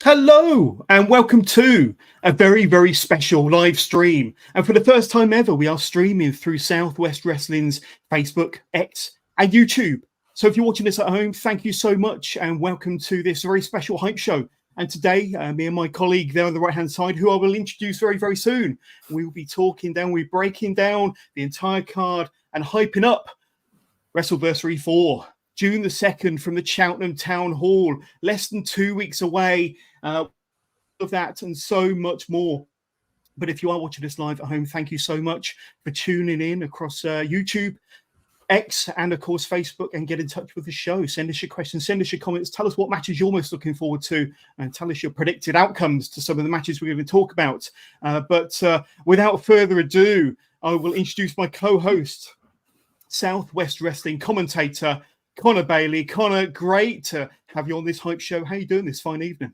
Hello and welcome to a very, very special live stream. And for the first time ever, we are streaming through Southwest Wrestling's Facebook, X and YouTube. So if you're watching this at home, thank you so much and welcome to this very special hype show. And today, me and my colleague there on the right-hand side, who I will introduce very, very soon, we will be breaking down the entire card and hyping up Wrestleversary IV. June the 2nd from the Cheltenham Town Hall, less than 2 weeks away of that and so much more. But if you are watching this live at home, thank you so much for tuning in across YouTube, X, and of course Facebook, and get in touch with the show. Send us your questions, send us your comments, tell us what matches you're most looking forward to, and tell us your predicted outcomes to some of the matches we're going to talk about. But without further ado, I will introduce my co-host, Southwest Wrestling commentator, Conor Bailey. Conor, great to have you on this hype show. How are you doing this fine evening?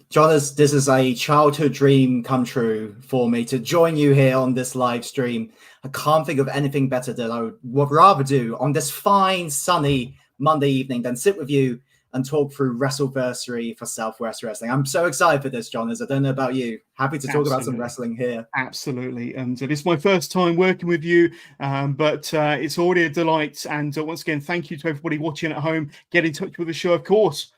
Jonas, this is a childhood dream come true for me to join you here on this live stream. I can't think of anything better that I would rather do on this fine, sunny Monday evening than sit with you and talk through Wrestleversary for Southwest Wrestling. I'm so excited for this, Jonas. I don't know about you. Happy to talk about some wrestling here. Absolutely. And it's my first time working with you, but it's already a delight. And once again, thank you to everybody watching at home. Get in touch with the show, of course.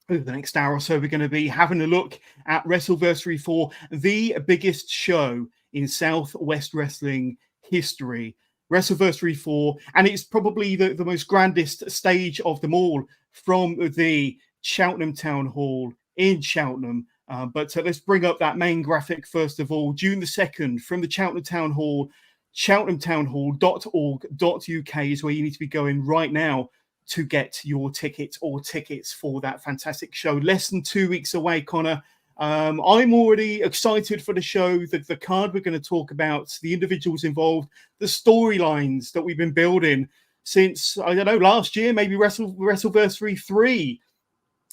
Over the next hour or so, we're going to be having a look at Wrestleversary IV, the biggest show in Southwest Wrestling history. Wrestleversary IV, and it's probably the most grandest stage of them all from the Cheltenham Town Hall in Cheltenham. But let's bring up that main graphic first of all. June the 2nd from the Cheltenham Town Hall, cheltenhamtownhall.org.uk is where you need to be going right now to get your ticket or tickets for that fantastic show. Less than 2 weeks away, Conor. I'm already excited for the show, the card we're going to talk about, the individuals involved, the storylines that we've been building since, I don't know, last year, maybe Wrestleversary 3.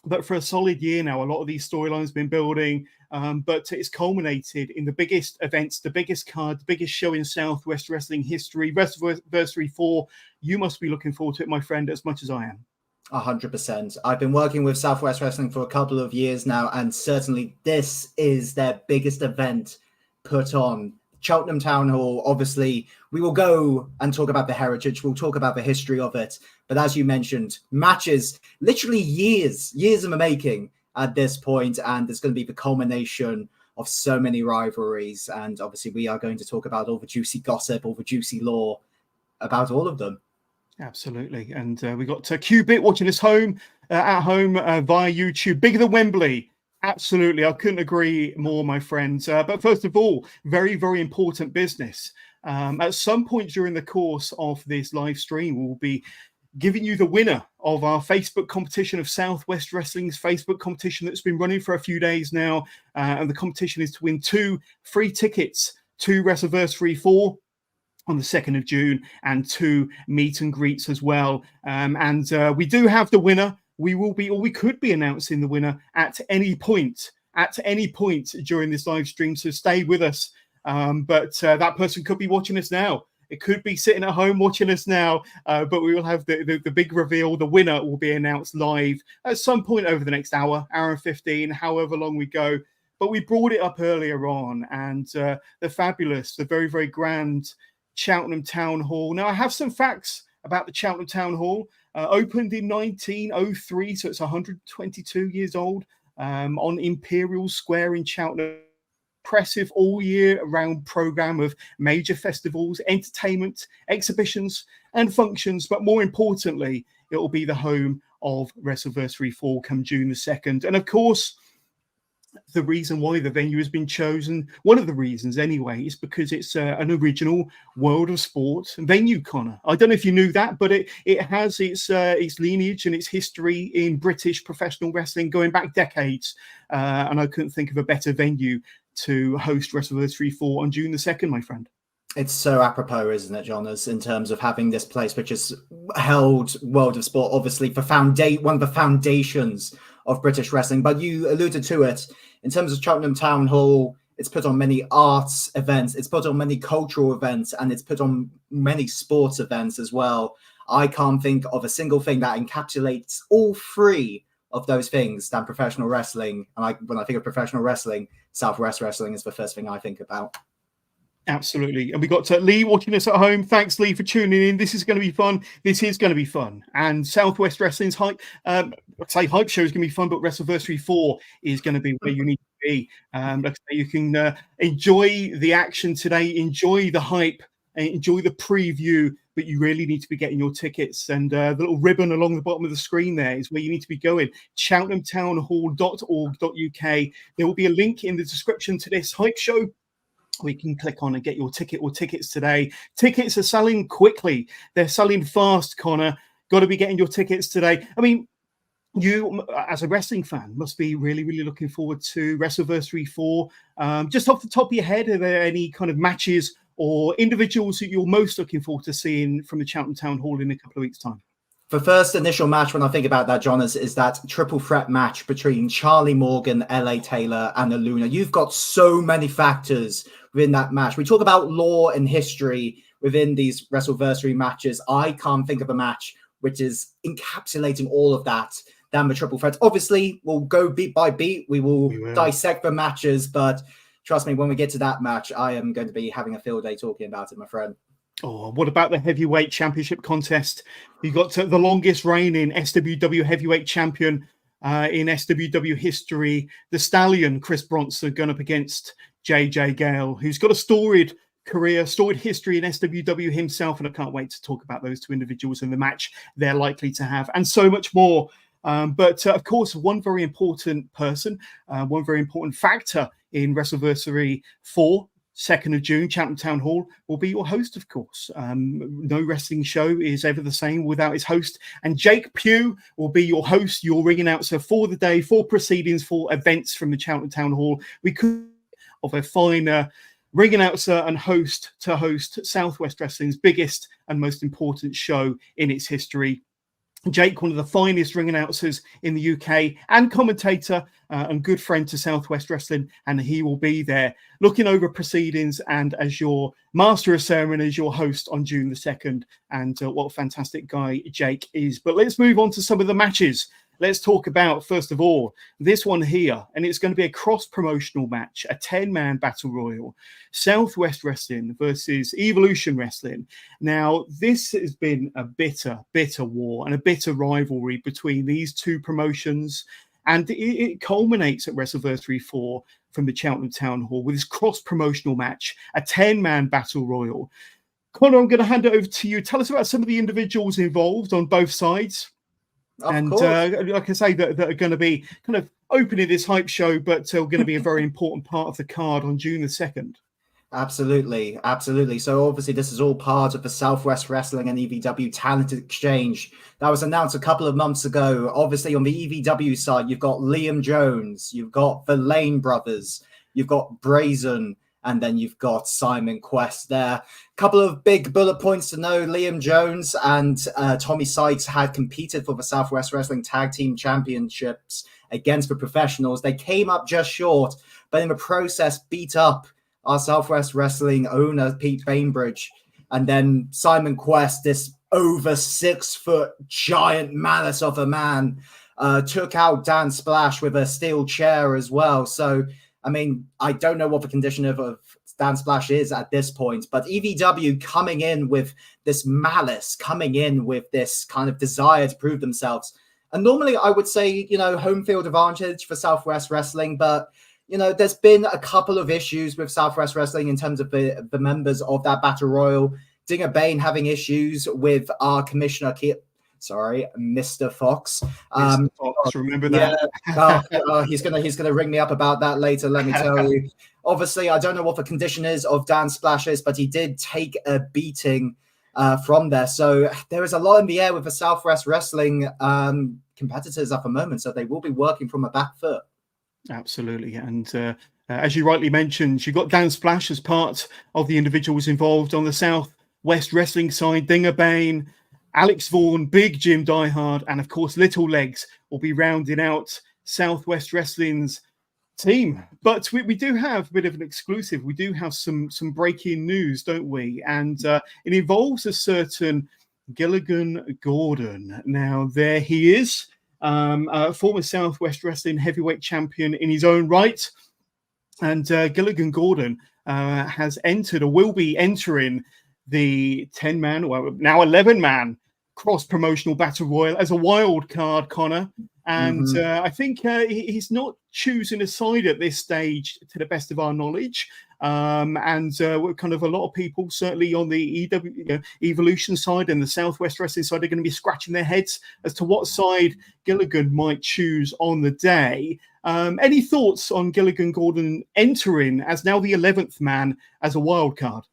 But for a solid year now, a lot of these storylines have been building, but it's culminated in the biggest events, the biggest card, the biggest show in Southwest Wrestling history, Wrestleversary IV. You must be looking forward to it, my friend, as much as I am. 100%. I've been working with Southwest Wrestling for a couple of years now, and certainly this is their biggest event put on. Cheltenham Town Hall, obviously, we will go and talk about the heritage, we'll talk about the history of it, but as you mentioned, matches, literally years in the making at this point, and it's going to be the culmination of so many rivalries, and obviously we are going to talk about all the juicy gossip, all the juicy lore about all of them. Absolutely. And we got Q-Bit watching us at home via YouTube. Bigger than Wembley. Absolutely. I couldn't agree more, my friends. But first of all, very, very important business. At some point during the course of this live stream, we'll be giving you the winner of our Facebook competition, of Southwest Wrestling's Facebook competition that's been running for a few days now. And the competition is to win 2 free tickets to Wrestleversary IV on the 2nd of June, and 2 meet and greets as well. And we do have the winner. We will be, or we could be, announcing the winner at any point during this live stream. So stay with us. But that person could be watching us now. It could be sitting at home watching us now. But we will have the big reveal. The winner will be announced live at some point over the next hour and 15, however long we go. But we brought it up earlier on, and the fabulous, the very, very grand Cheltenham Town Hall. Now, I have some facts about the Cheltenham Town Hall. Opened in 1903, so it's 122 years old, on Imperial Square in Cheltenham. Impressive all-year-round program of major festivals, entertainment, exhibitions, and functions. But more importantly, it will be the home of Wrestleversary IV come June the 2nd. And of course, the reason why the venue has been chosen, one of the reasons anyway, is because it's an original World of Sport venue, Conor. I don't know if you knew that, but it has its lineage and its history in British professional wrestling going back decades. And I couldn't think of a better venue to host Wrestleversary IV on June the 2nd, my friend. It's so apropos, isn't it, Jonas, in terms of having this place which has held World of Sport, obviously, for one of the foundations of British wrestling. But you alluded to it, in terms of Cheltenham Town Hall, it's put on many arts events, it's put on many cultural events, and it's put on many sports events as well. I can't think of a single thing that encapsulates all 3 of those things than professional wrestling. And when I think of professional wrestling, Southwest Wrestling is the first thing I think about. Absolutely. And we got Lee watching us at home. Thanks, Lee, for tuning in. This is going to be fun. This is going to be fun. And Southwest Wrestling's hype show is going to be fun, but Wrestleversary 4 is going to be where you need to be. Like I say, you can enjoy the action today, enjoy the hype, enjoy the preview, but you really need to be getting your tickets. And the little ribbon along the bottom of the screen there is where you need to be going. cheltenhamtownhall.org.uk. There will be a link in the description to this hype show. We can click on and get your ticket or tickets today. Tickets are selling quickly. They're selling fast, Connor. Got to be getting your tickets today. I mean, you, as a wrestling fan, must be really, really looking forward to Wrestleversary 4. Just off the top of your head, are there any kind of matches or individuals that you're most looking forward to seeing from the Cheltenham Town Hall in a couple of weeks' time? The first initial match when I think about that, Johners, is that triple threat match between Charlie Morgan, LA Taylor, and Aluna. You've got so many factors within that match. We talk about lore and history within these Wrestleversary matches. I can't think of a match which is encapsulating all of that than the triple threat. Obviously, we'll go beat by beat. We will dissect the matches, but trust me, when we get to that match, I am going to be having a field day talking about it, my friend. Oh, what about the heavyweight championship contest? You got the longest reigning SWW heavyweight champion in SWW history, the Stallion, Chris Bronson, going up against JJ Gale, who's got a storied career, storied history in SWW himself. And I can't wait to talk about those two individuals in the match they're likely to have, and so much more. But of course, one very important person, one very important factor in Wrestleversary 4, 2nd of June, Cheltenham Town Hall, will be your host, of course. No wrestling show is ever the same without its host. And Jake Pugh will be your host, your ring announcer for the day, for proceedings, for events from the Cheltenham Town Hall. We could of a finer ring announcer and host to host Southwest Wrestling's biggest and most important show in its history. Jake, one of the finest ring announcers in the UK and commentator and good friend to Southwest Wrestling, and he will be there looking over proceedings and as your master of ceremonies, your host on June the 2nd. And what a fantastic guy Jake is. But let's move on to some of the matches. Let's talk about, first of all, this one here. And it's going to be a cross-promotional match, a 10-man battle royal. Southwest Wrestling versus Evolution Wrestling. Now, this has been a bitter, bitter war and a bitter rivalry between these two promotions. And it culminates at Wrestleversary 4 from the Cheltenham Town Hall with this cross-promotional match, a 10-man battle royal. Connor, I'm going to hand it over to you. Tell us about some of the individuals involved on both sides. And like I say, that are going to be kind of opening this hype show, but going to be a very important part of the card on June the 2nd. Absolutely, absolutely. So obviously this is all part of the Southwest Wrestling and EVW Talent Exchange that was announced a couple of months ago. Obviously on the EVW side, you've got Liam Jones, you've got the Lane brothers, you've got Brazen, and then you've got Simon Quest there. A couple of big bullet points to know. Liam Jones and Tommy Sykes had competed for the Southwest Wrestling Tag Team Championships against the professionals. They came up just short, but in the process beat up our Southwest Wrestling owner, Pete Bainbridge. And then Simon Quest, this over 6-foot giant malice of a man, took out Dan Splash with a steel chair as well. So, I mean, I don't know what the condition of Dan Splash is at this point, but EVW coming in with this malice, coming in with this kind of desire to prove themselves. And normally I would say, you know, home field advantage for Southwest Wrestling, but, you know, there's been a couple of issues with Southwest Wrestling in terms of the members of that Battle Royal. Dinger Bain having issues with our commissioner, Mr. Fox. Mr. Fox, remember that? Yeah, he's gonna ring me up about that later. Let me tell you. Obviously, I don't know what the condition is of Dan Splashes, but he did take a beating from there. So there is a lot in the air with the Southwest Wrestling competitors at the moment. So they will be working from a back foot. Absolutely, and as you rightly mentioned, you've got Dan Splash as part of the individuals involved on the Southwest Wrestling side. Dinger Bain, Alex Vaughan, Big Jim Diehard, and of course Little Legs will be rounding out Southwest Wrestling's team. But we do have a bit of an exclusive. We do have some breaking news, don't we? And it involves a certain Gilligan Gordon. Now there he is. former Southwest Wrestling Heavyweight Champion in his own right. And Gilligan Gordon has entered, or will be entering, the 10-man, well, now 11-man cross-promotional battle royal as a wild card, Connor. And I think he's not choosing a side at this stage, to the best of our knowledge. We're kind of a lot of people, certainly on the Evolution side and the Southwest Wrestling side, are going to be scratching their heads as to what side Gilligan might choose on the day. Any thoughts on Gilligan Gordon entering as now the 11th man as a wild card?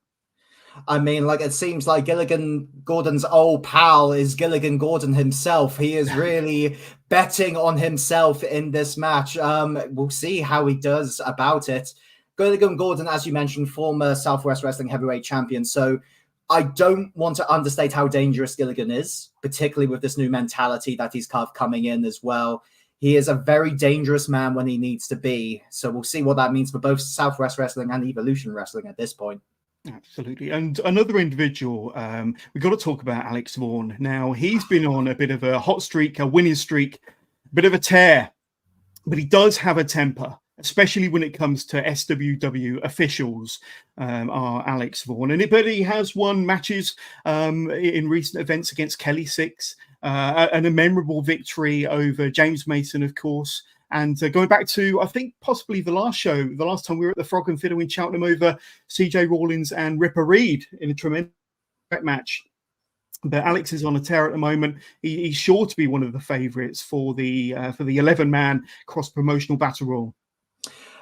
I mean, like, it seems like Gilligan Gordon's old pal is Gilligan Gordon himself. He is really betting on himself in this match. We'll see how he does about it. Gilligan Gordon, as you mentioned, former Southwest Wrestling Heavyweight Champion. So I don't want to understate how dangerous Gilligan is, particularly with this new mentality that he's kind of coming in as well. He is a very dangerous man when he needs to be. So we'll see what that means for both Southwest Wrestling and Evolution Wrestling at this point. Absolutely. And another individual, we've got to talk about Alex Vaughan. Now, he's been on a bit of a hot streak, a winning streak, a bit of a tear, but he does have a temper, especially when it comes to SWW officials, are Alex Vaughan. But he has won matches in recent events against Kelly Six, and a memorable victory over James Mason, of course. And going back to, I think, possibly the last time we were at the Frog and Fiddle in Cheltenham over CJ Rawlins and Ripper Reed in a tremendous match. But Alex is on a tear at the moment. He's sure to be one of the favourites for the 11-man cross-promotional battle royal.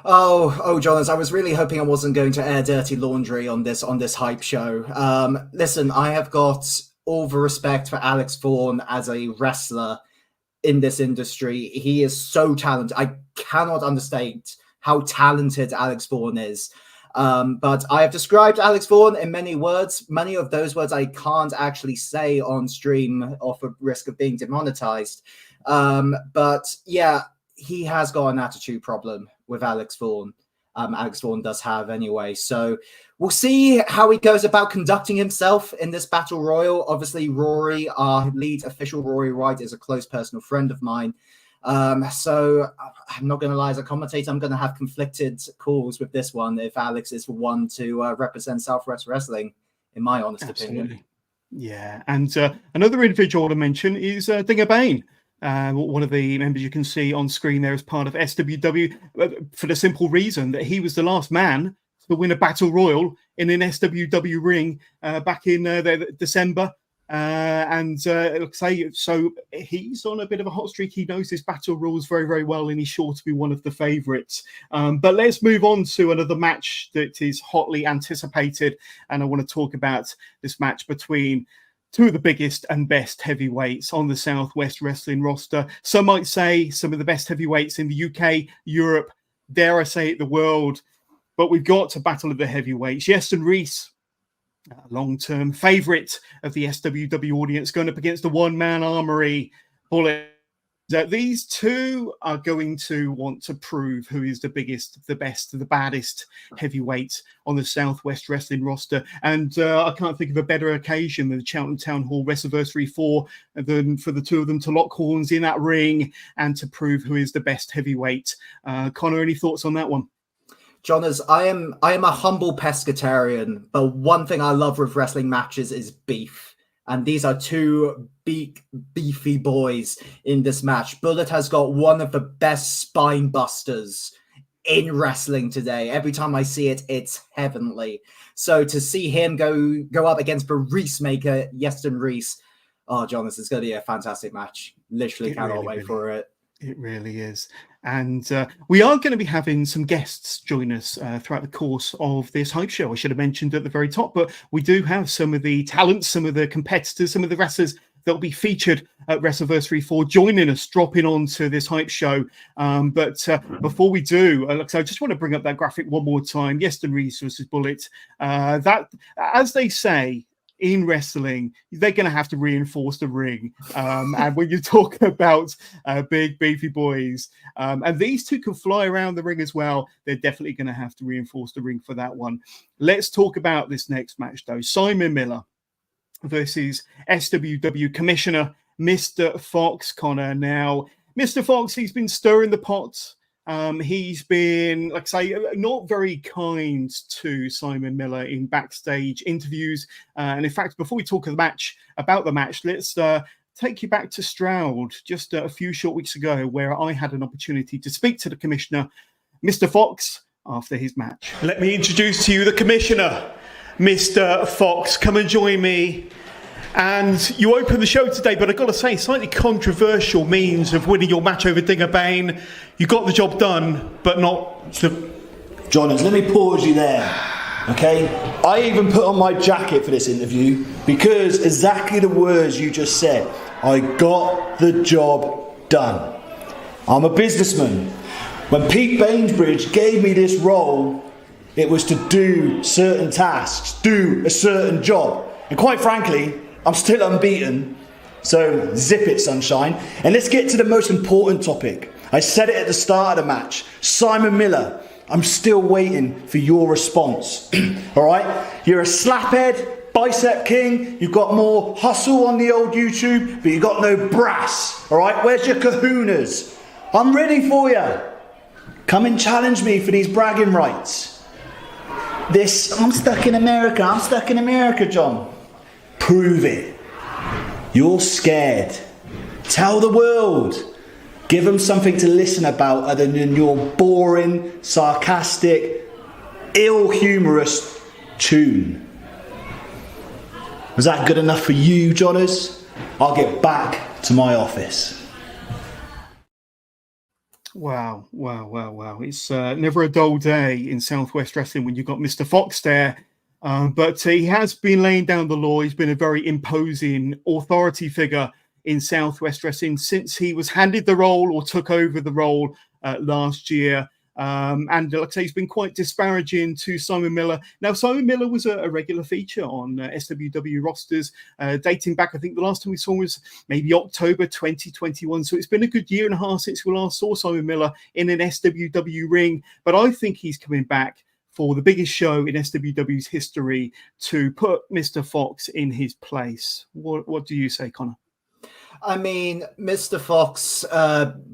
Oh, Jonas, I was really hoping I wasn't going to air dirty laundry on this hype show. Listen, I have got all the respect for Alex Vaughan as a wrestler in this industry. He is so talented. I cannot understate how talented Alex Vaughan is. But I have described Alex Vaughan in many words. Many of those words I can't actually say on stream off a risk of being demonetized. But yeah, he has got an attitude problem with Alex Vaughan. Alex Vaughan does have anyway. So we'll see how he goes about conducting himself in this battle royal. Obviously, Rory, our lead official, Rory Wright, is a close personal friend of mine. So I'm not going to lie, as a commentator, I'm going to have conflicted calls with this one if Alex is the one to represent Southwest Wrestling, in my honest opinion. Yeah, and another individual to mention is Dinger Bain. One of the members you can see on screen there as part of SWW, for the simple reason that he was the last man to win a battle royal in an SWW ring back in December. So he's on a bit of a hot streak. He knows his battle rules very, very well, and he's sure to be one of the favourites. But let's move on to another match that is hotly anticipated, and I want to talk about this match between two of the biggest and best heavyweights on the Southwest Wrestling roster. Some might say some of the best heavyweights in the UK, Europe, dare I say it, the world. But we've got to battle of the heavyweights. Yeston Reese, long-term favourite of the SWW audience, going up against the one-man armory, Bullet. These two are going to want to prove who is the biggest, the best, the baddest heavyweight on the Southwest Wrestling roster. And I can't think of a better occasion than the Cheltenham Town Hall Wrestleversary IV than for the two of them to lock horns in that ring and to prove who is the best heavyweight. Connor, any thoughts on that one? Jonas, I am a humble pescatarian, but one thing I love with wrestling matches is beef. And these are two big, beefy boys in this match. Bullet has got one of the best spine busters in wrestling today. Every time I see it, it's heavenly. So to see him go up against the Reese maker, Yeston Reese, oh, Jonas, it's going to be a fantastic match. Literally cannot wait for it. It really is. And we are going to be having some guests join us throughout the course of this hype show. I should have mentioned at the very top, but we do have some of the talents, some of the competitors, some of the wrestlers that will be featured at Wrestleversary IV joining us, dropping onto this hype show. But before we do, so I just want to bring up that graphic one more time. Yeston Reese versus Bullet. That, as they say, in wrestling, they're going to have to reinforce the ring. And when you talk about big, beefy boys, and these two can fly around the ring as well, they're definitely going to have to reinforce the ring for that one. Let's talk about this next match, though. Simon Miller versus SWW Commissioner Mr. Fox, Connor. Now, Mr. Fox, he's been stirring the pot. He's been, like I say, not very kind to Simon Miller in backstage interviews. And in fact, before we talk about the match, let's take you back to Stroud just a few short weeks ago, where I had an opportunity to speak to the commissioner, Mr. Fox, after his match. Let me introduce to you the commissioner, Mr. Fox. Come and join me. And you opened the show today, but I've got to say, slightly controversial means of winning your match over Dinger Bane. You got the job done, but not the... Johners, let me pause you there, okay? I even put on my jacket for this interview because exactly the words you just said. I got the job done. I'm a businessman. When Pete Bainbridge gave me this role, it was to do certain tasks, do a certain job. And quite frankly, I'm still unbeaten, so zip it, sunshine. And let's get to the most important topic. I said it at the start of the match. Simon Miller, I'm still waiting for your response. All right? You're a slaphead, bicep king. You've got more hustle on the old YouTube, but you've got no brass. All right? Where's your kahunas? I'm ready for you. Come and challenge me for these bragging rights. I'm stuck in America, John. Prove it. You're scared. Tell the world. Give them something to listen about other than your boring, sarcastic, ill-humorous tune. Was that good enough for you, Johners? I'll get back to my office. Wow. It's never a dull day in Southwest Wrestling when you've got Mr. Fox there. But he has been laying down the law. He's been a very imposing authority figure in Southwest Wrestling since he was handed the role or took over the role last year. And like I say, he's been quite disparaging to Simon Miller. Now, Simon Miller was a regular feature on SWW rosters, dating back, I think the last time we saw him was maybe October 2021. So it's been a good year and a half since we last saw Simon Miller in an SWW ring. But I think he's coming back for the biggest show in SWW's history to put Mr. Fox in his place. What do you say, Connor? I mean, Mr. Fox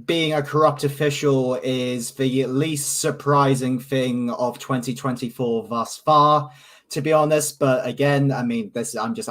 being a corrupt official is the least surprising thing of 2024 thus far, to be honest. But again, I mean, I'm just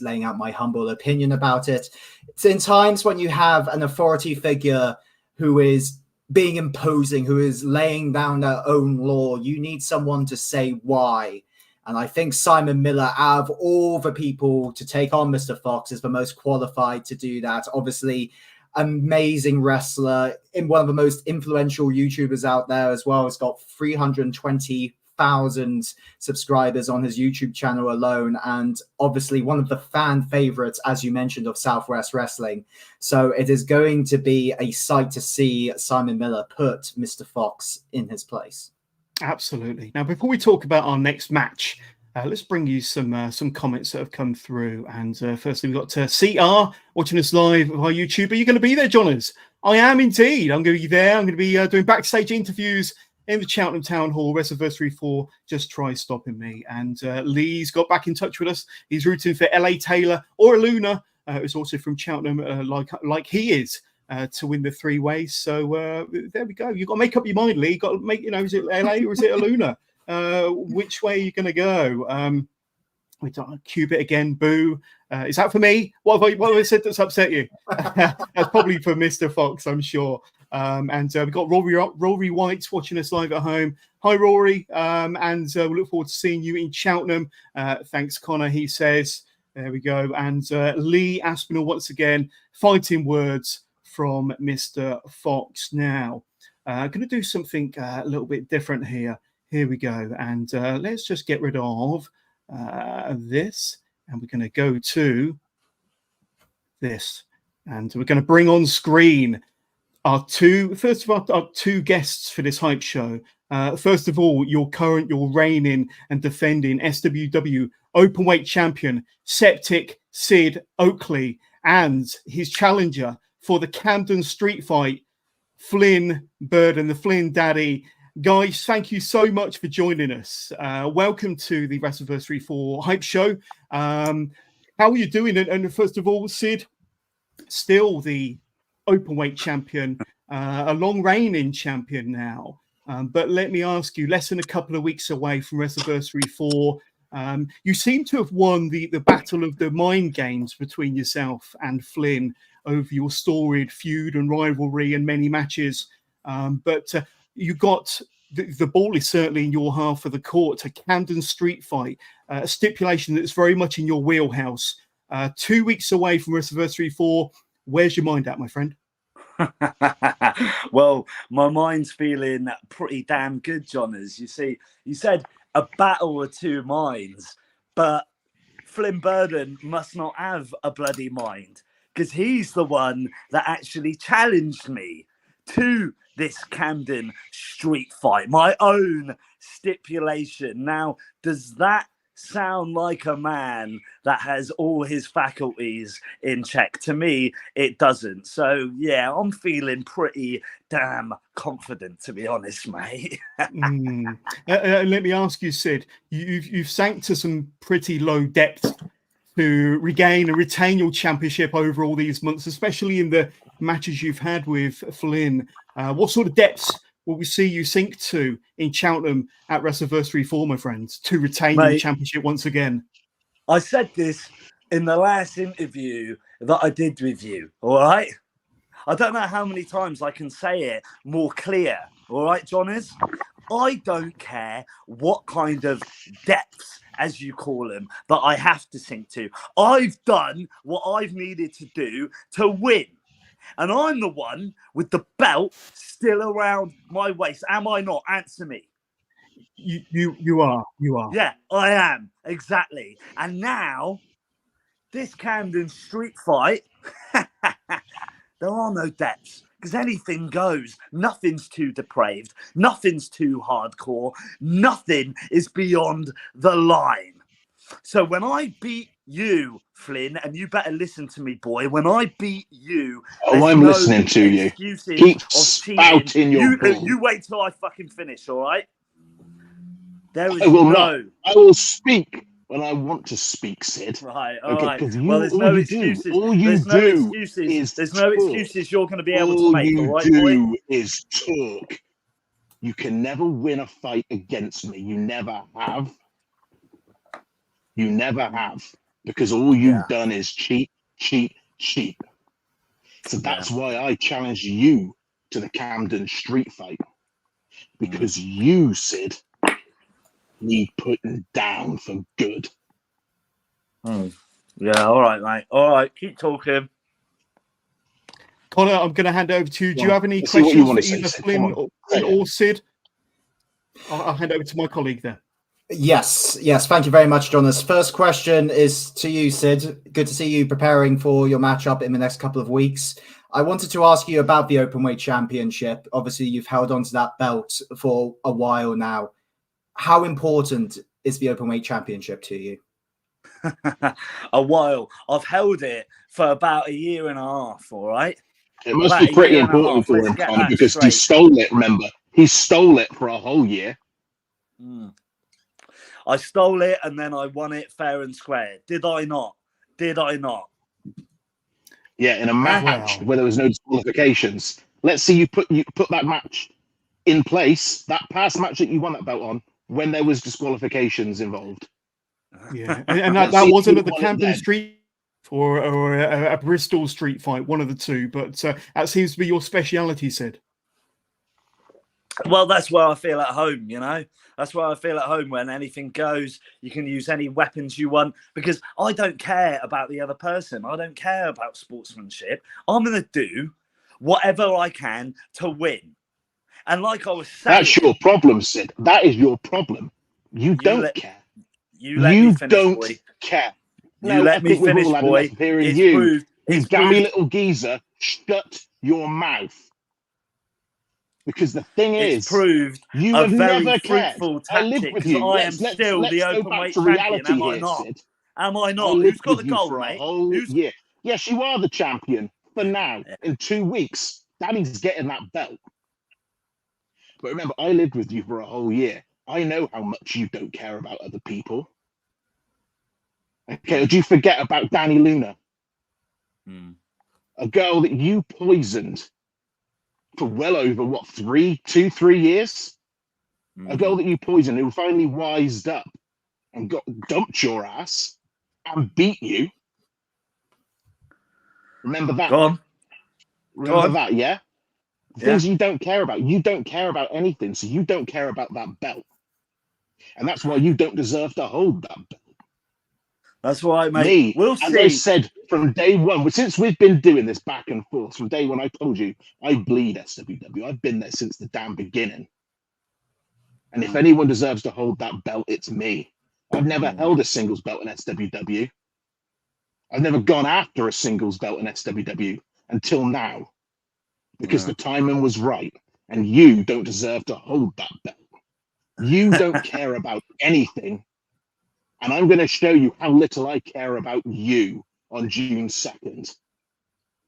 laying out my humble opinion about it. It's in times when you have an authority figure who is being imposing, who is laying down their own law, you need someone to say why. And I think Simon Miller, out of all the people to take on Mr. Fox, is the most qualified to do that. Obviously, amazing wrestler, in one of the most influential YouTubers out there as well. He's got 320,000 subscribers on his YouTube channel alone, and obviously one of the fan favorites, as you mentioned, of Southwest Wrestling. So it is going to be a sight to see Simon Miller put Mr. Fox in his place. Absolutely. Now, before we talk about our next match, let's bring you some comments that have come through. And firstly, we've got CR watching us live on YouTube. Are you going to be there, Johners? I am indeed. I'm going to be there. I'm going to be doing backstage interviews in the Cheltenham Town Hall, Wrestleversary IV. Just try stopping me. And Lee's got back in touch with us. He's rooting for LA Taylor or Aluna, who's also from Cheltenham, like he is. To win the three ways. So there we go. You've got to make up your mind, Lee. You've got to make, is it LA or is it Aluna? Which way are you going to go? We don't cube it again. Boo. Is that for me? What have I said that's upset you? That's probably for Mr. Fox, I'm sure. And we've got Rory White watching us live at home. Hi, Rory. And we look forward to seeing you in Cheltenham. Thanks, Connor, he says. There we go. And Lee Aspinall, once again, fighting words from Mr. Fox. Now, I'm going to do something a little bit different here. Here we go. And let's just get rid of this. And we're going to go to this. And we're going to bring on screen our two guests for this hype show. First of all, your reigning and defending SWW Openweight Champion, Septic Sid Oakley, and his challenger for the Camden Street Fight, Flynn Burden, the Flynn Daddy. Guys, thank you so much for joining us. Welcome to the Wrestleversary IV Hype Show. How are you doing? And first of all, Sid, still the openweight champion, a long reigning champion now. But let me ask you, less than a couple of weeks away from Wrestleversary 4, you seem to have won the battle of the mind games between yourself and Flynn over your storied feud and rivalry and many matches. But you got the ball is certainly in your half of the court, a Camden street fight, a stipulation that's very much in your wheelhouse. 2 weeks away from Wrestleversary 4. Where's your mind at, my friend? Well, my mind's feeling pretty damn good, Johners. You see, you said a battle of two minds, but Flynn Burden must not have a bloody mind, because he's the one that actually challenged me to this Camden street fight, my own stipulation. Now, does that sound like a man that has all his faculties in check? To me, it doesn't. So, yeah, I'm feeling pretty damn confident, to be honest, mate. Let me ask you, Sid, you've sank to some pretty low depths to regain and retain your championship over all these months, especially in the matches you've had with Flynn. What sort of depths will we see you sink to in Cheltenham at Wrestleversary 4, my friends, to retain the championship once again? I said this in the last interview that I did with you, all right? I don't know how many times I can say it more clear, all right, Johners? I don't care what kind of depths, as you call them, that I have to sink to. I've done what I've needed to do to win. And I'm the one with the belt still around my waist. Am I not? Answer me. You are. Yeah, I am. Exactly. And now, this Camden street fight, there are no depths, because anything goes. Nothing's too depraved. Nothing's too hardcore. Nothing is beyond the line. So when I beat you, Flynn, and you better listen to me, boy, when I beat you... Oh, I'm listening to you. Keep spouting your bull. You wait till I fucking finish, all right? I will not. I will speak when I want to speak, Sid. Right, all right. Well, there's no excuses. There's no excuses you're going to be able to make, all right, boy? All you do is talk. You can never win a fight against me. You never have. You never have. Because all you've done is cheat. So that's why I challenged you to the Camden street fight. Because you, Sid, need putting down for good. Yeah, all right, mate. All right, keep talking. Conor, I'm going to hand over to you. Do you have any questions for either Flynn or Sid? I'll hand over to my colleague there. Yes. Thank you very much, Jonas. First question is to you, Sid. Good to see you preparing for your matchup in the next couple of weeks. I wanted to ask you about the Openweight Championship. Obviously, you've held on to that belt for a while now. How important is the Openweight Championship to you? A while. I've held it for about 1.5 years, all right? It must be pretty important for him, Conor, because he stole it, remember? He stole it for a whole year. I stole it and then I won it fair and square. Did I not? Yeah, in a match where there was no disqualifications. Let's see you put that match in place, that past match that you won that belt on, when there was disqualifications involved. Yeah, and that wasn't at the Camden Street or a Bristol Street fight, one of the two. But that seems to be your speciality, Sid. Well, that's where I feel at home, you know. That's where I feel at home when anything goes. You can use any weapons you want because I don't care about the other person. I don't care about sportsmanship. I'm going to do whatever I can to win. And like I was saying... That's your problem, Sid. That is your problem. You don't care. You let me finish, boy. Care. You let me finish, boy. It's proved. You gammy little geezer, shut your mouth. Because the thing is, proved you a have very never fruitful tactic. With you. I am still the openweight champion. Am I not? Sid. Am I not? Who's got the gold, mate? Yeah. Yes, you are the champion for now. Yeah. In 2 weeks, Danny's getting that belt. But remember, I lived with you for a whole year. I know how much you don't care about other people. Okay, did you forget about Danny Luna? a girl that you poisoned for well over, what, 3 years? A girl that you poisoned who finally wised up and dumped your ass and beat you. Remember that? Go on. Remember that, yeah? Things you don't care about. You don't care about anything, so you don't care about that belt. And that's why you don't deserve to hold that belt. That's right, mate. We'll see. As I said from day one, since we've been doing this back and forth, from day one, I told you, I bleed SWW. I've been there since the damn beginning. And if anyone deserves to hold that belt, it's me. I've never held a singles belt in SWW. I've never gone after a singles belt in SWW until now. Because the timing was right. And you don't deserve to hold that belt. You don't care about anything. And I'm going to show you how little I care about you on June 2nd.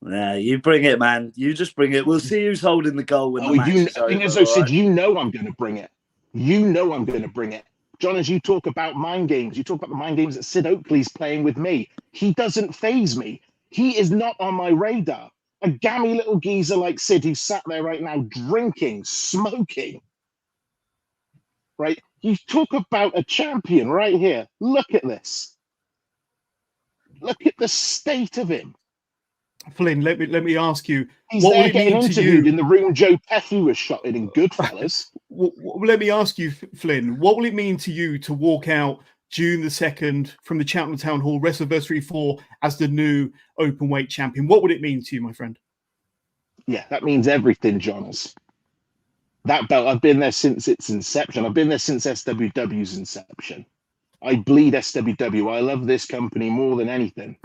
Yeah, you bring it, man. You just bring it. We'll see who's holding the goal when the match is over. As I said, you know I'm going to bring it. You know I'm going to bring it. John, as you talk about mind games, you talk about the mind games that Sid Oakley's playing with me. He doesn't faze me. He is not on my radar. A gammy little geezer like Sid who's sat there right now drinking, smoking. Right? You talk about a champion right here. Look at this. Look at the state of him. Flynn, let me ask you. He's what there will it getting mean to interviewed you? in the room Joe Pesci was shot in Goodfellas. Let me ask you, Flynn. What will it mean to you to walk out June the 2nd from the Cheltenham Town Hall Wrestleversary IV as the new openweight champion? What would it mean to you, my friend? Yeah, that means everything, Johners. That belt, I've been there since its inception. I've been there since SWW's inception. I bleed SWW. I love this company more than anything.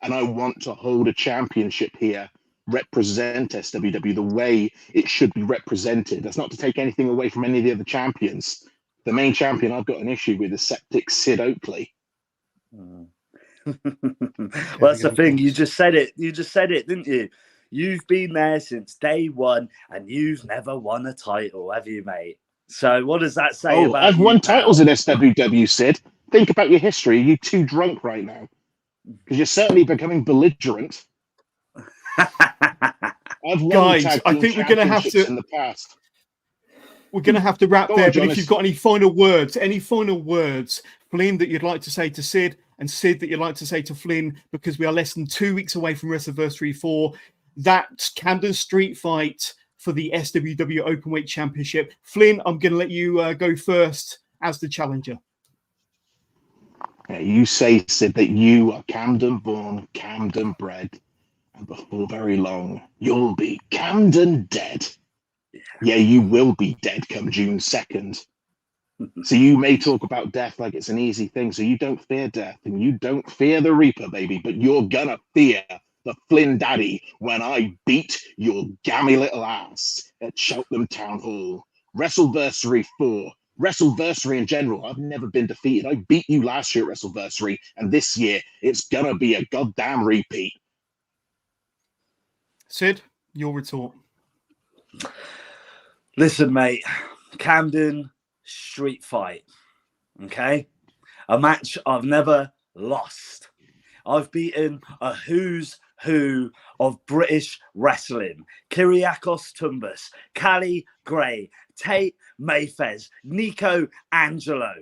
And I want to hold a championship here, represent SWW the way it should be represented. That's not to take anything away from any of the other champions. The main champion I've got an issue with is Septic Sid Oakley. Well, that's the thing. You just said it. You just said it, didn't you? You've been there since day one, and you've never won a title, have you, mate? So what does that say about I've you won now? titles in SWW, Sid. Think about your history. Are you too drunk right now? Because you're certainly becoming belligerent. I've won Guys, tag I team think we're going to have championships to. in the past. We're going to have to wrap Go there. on, But if Jonas. you've got any final words, Flynn, that you'd like to say to Sid, and Sid that you'd like to say to Flynn, because we are less than 2 weeks away from Wrestleversary IV, that Camden Street fight for the SWW Openweight Championship. Flynn, I'm going to let you go first as the challenger. Yeah, you say, Sid, that you are Camden born, Camden bred, and before very long, you'll be Camden dead. Yeah, you will be dead come June 2nd. So you may talk about death like it's an easy thing, so you don't fear death, and you don't fear the Reaper, baby, but you're gonna fear the Flynn Daddy when I beat your gammy little ass at Cheltenham Town Hall. Wrestleversary IV. Wrestleversary in general, I've never been defeated. I beat you last year at Wrestleversary, and this year it's gonna be a goddamn repeat. Sid, your retort. Listen, mate, Camden street fight, okay? A match I've never lost. I've beaten a who's who of British wrestling. Kyriakos Tumbas, Callie Gray, Tate Mayfez, Nico Angelo.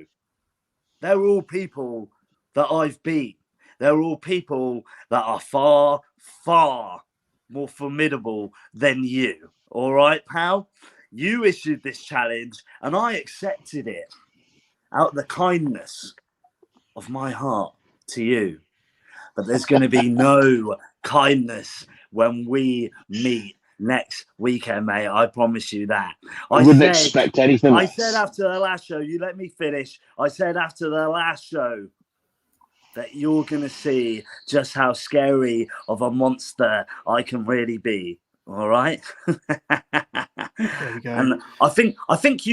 They're all people that I've beat. They're all people that are far, far more formidable than you. All right, pal? You issued this challenge and I accepted it out of the kindness of my heart to you. But there's going to be no kindness when we meet next weekend, mate. I promise you that. I wouldn't expect anything I less. said after the last show, you let me finish. I said after the last show that you're going to see just how scary of a monster I can really be. All right. There we go. And I think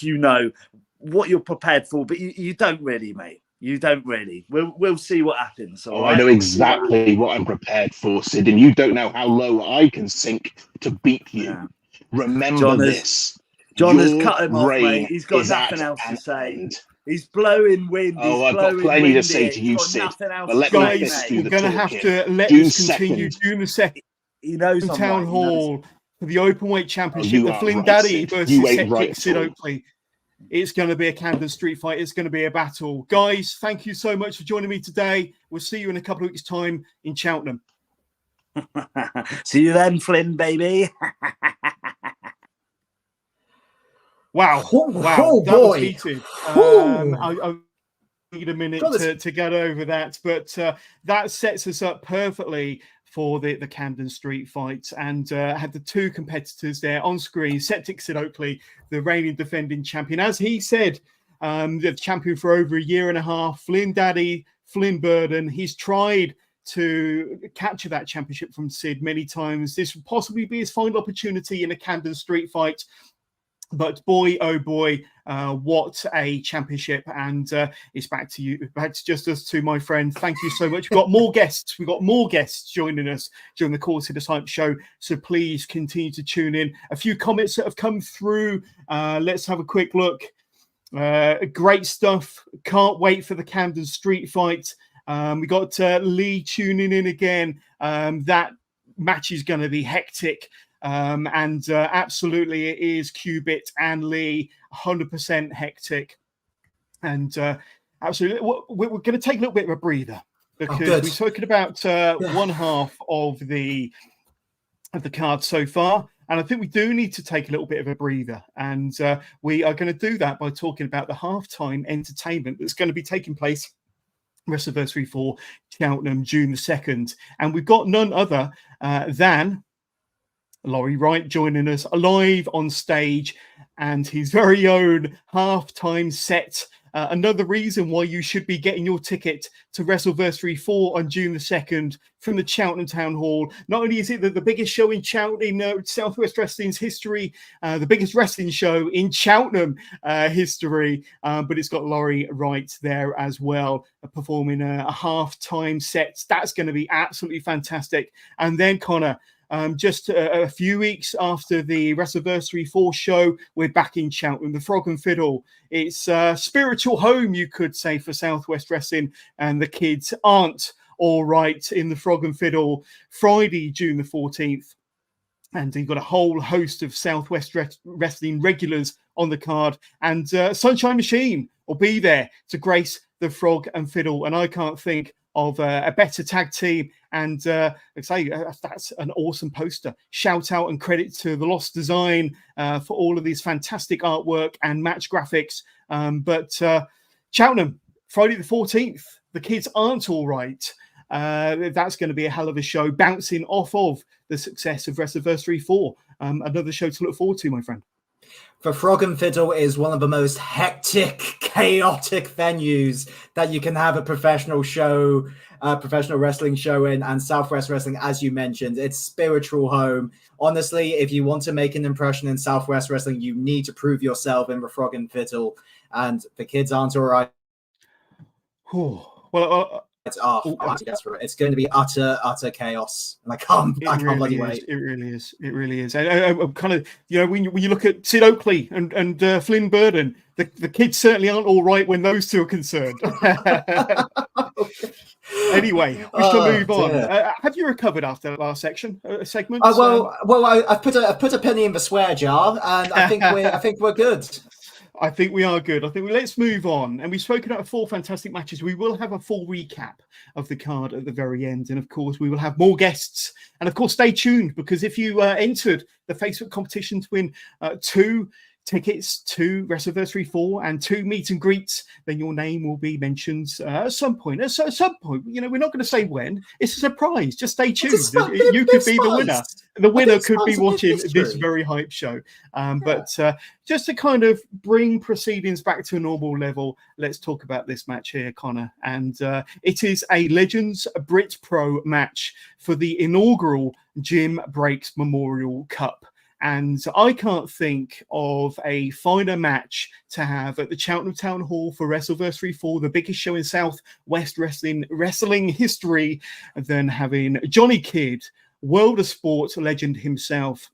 you know what you're prepared for, but you don't really, mate. You don't really. We'll see what happens. All right? I know exactly what I'm prepared for, Sid, and you don't know how low I can sink to beat you. Yeah. Remember this. John has Your cut him off, reign mate. He's got is nothing at else to an say. end. He's blowing wind. Oh, He's I've got blowing plenty to wind say here. to He's you, got Sid. nothing else But let to me say, finish Guys, do we're the going to have talking. to let June this continue. 2nd. June the 2nd, He knows I'm Town right. He knows. Hall for the Openweight Oh, Championship. you The aren't Flynn right, Daddy Sid. versus You ain't Cedric right Sid at all. Oakley. It's going to be a Camden street fight. It's going to be a battle. Guys, thank you so much for joining me today. We'll see you in a couple of weeks' time in Cheltenham. See you then, Flynn, baby. Wow. Oh, Wow. oh, That was boy. heated. Whew. I need a minute God, this- to get over that, but that sets us up perfectly for the Camden Street fight, and had the two competitors there on screen. Cedric Sid Oakley, the reigning defending champion, as he said, the champion for over a year and a half. Flynn Daddy, Flynn Burden. He's tried to capture that championship from Sid many times. This would possibly be his final opportunity in a Camden Street fight. But boy, oh boy, what a championship. And it's back to you, back to just us two, my friend. Thank you so much. We've got more guests. We've got more guests joining us during the course of this Hype Show. So please continue to tune in. A few comments that have come through. Let's have a quick look. Great stuff. Can't wait for the Camden Street fight. We got Lee tuning in again. That match is going to be hectic. And absolutely it is Qubit and Lee 100% hectic, and absolutely we're going to take a little bit of a breather because we've spoken about one half of the card so far, and I think we do need to take a little bit of a breather, and we are going to do that by talking about the halftime entertainment that's going to be taking place Wrestleversary IV Cheltenham, June the 2nd, and we've got none other than Laurie Wright joining us live on stage, and his very own halftime set. Another reason why you should be getting your ticket to Wrestleversary IV on June the 2nd from the Cheltenham Town Hall. Not only is it the biggest show in Cheltenham, in Southwest Wrestling's history, the biggest wrestling show in Cheltenham history, but it's got Laurie Wright there as well, performing a halftime set. That's going to be absolutely fantastic. And then Connor, just a few weeks after the Wrestleversary IV show, we're back in Cheltenham, the Frog and Fiddle. It's a spiritual home, you could say, for Southwest Wrestling, and the kids aren't all right in the Frog and Fiddle Friday, June the 14th. And you've got a whole host of Southwest Wrestling regulars on the card, and Sunshine Machine will be there to grace the Frog and Fiddle, and I can't think of a better tag team. And like I say, that's an awesome poster. Shout out and credit to the Lost Design for all of these fantastic artwork and match graphics. But Cheltenham, Friday the 14th, the kids aren't all right. That's going to be a hell of a show, bouncing off of the success of Wrestleversary IV. Another show to look forward to, my friend. The Frog and Fiddle is one of the most hectic, chaotic venues that you can have a professional show, professional wrestling show in, and Southwest Wrestling, as you mentioned, it's spiritual home. Honestly, if you want to make an impression in Southwest Wrestling, you need to prove yourself in the Frog and Fiddle, and the kids aren't all right. Well, It's it's going to be utter chaos, and I can't bloody wait. It really is. And kind of, when you look at Sid Oakley and Flynn Burden, the kids certainly aren't all right when those two are concerned. Anyway, we shall move on. Have you recovered after that last segment? I've put a penny in the swear jar, and I think we're good. I think we are good. Let's move on. And we've spoken about 4 fantastic matches. We will have a full recap of the card at the very end. And of course, we will have more guests. And of course, stay tuned, because if you entered the Facebook competition to win 2 tickets to Wrestleversary IV and 2 meet and greets, then your name will be mentioned at some point. At some point, we're not going to say when. It's a surprise. Just stay tuned. You could be the winner. The winner could be watching this very hype show. But just to kind of bring proceedings back to a normal level, let's talk about this match here, Connor. And it is a Legends Brit Pro match for the inaugural Jim Breaks Memorial Cup. And I can't think of a finer match to have at the Cheltenham Town Hall for Wrestleversary IV, the biggest show in South West wrestling history, than having Johnny Kidd, World of Sport legend himself,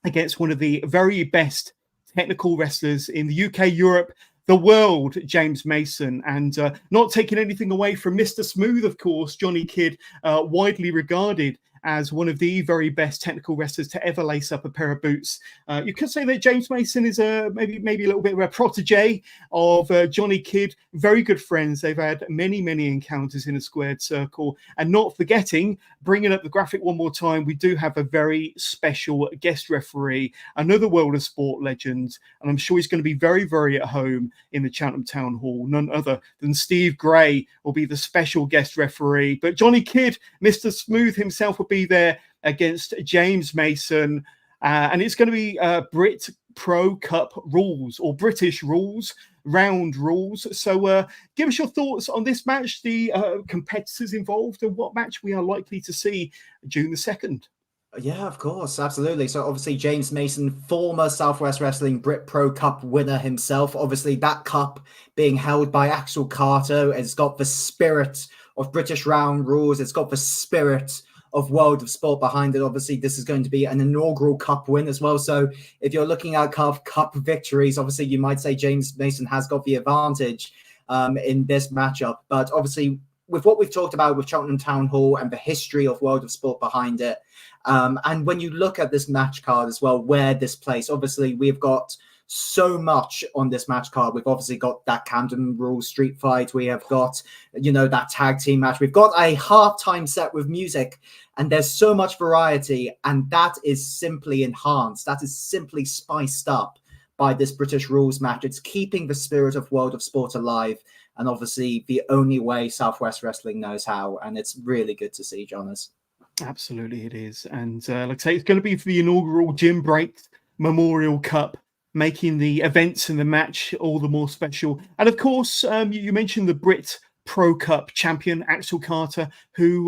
against one of the very best technical wrestlers in the UK, Europe, the world, James Mason, and not taking anything away from Mr. Smooth, of course, Johnny Kidd, widely regarded as one of the very best technical wrestlers to ever lace up a pair of boots. You could say that James Mason is maybe a little bit of a protege of Johnny Kidd. Very good friends. They've had many encounters in a squared circle. And not forgetting, bringing up the graphic one more time, we do have a very special guest referee, another World of Sport legend, and I'm sure he's going to be very at home in the Cheltenham Town Hall. None other than Steve Gray will be the special guest referee. But Johnny Kidd, Mr. Smooth himself, will be there against James Mason, and it's going to be Brit Pro Cup rules, or British rules, round rules. So give us your thoughts on this match, the competitors involved, and what match we are likely to see June the 2nd. Yeah, of course, absolutely. So obviously James Mason, former Southwest Wrestling Brit Pro Cup winner himself. Obviously that cup being held by Axel Carter, it's got the spirit of British round rules, it's got the spirit of World of Sport behind it. Obviously, this is going to be an inaugural cup win as well. So if you're looking at cup victories, obviously you might say James Mason has got the advantage in this matchup. But obviously, with what we've talked about with Cheltenham Town Hall and the history of World of Sport behind it, and when you look at this match card as well, where this place, obviously we've got so much on this match card. We've obviously got that Camden Rules street fight. We have got, that tag team match. We've got a halftime set with music, and there's so much variety, and that is simply enhanced. That is simply spiced up by this British rules match. It's keeping the spirit of World of Sport alive, and obviously the only way Southwest Wrestling knows how, and it's really good to see, Jonas. Absolutely it is. And like I say, it's going to be for the inaugural Jim Breaks Memorial Cup, making the events and the match all the more special. And of course, you mentioned the Brit Pro Cup champion, Axel Carter, who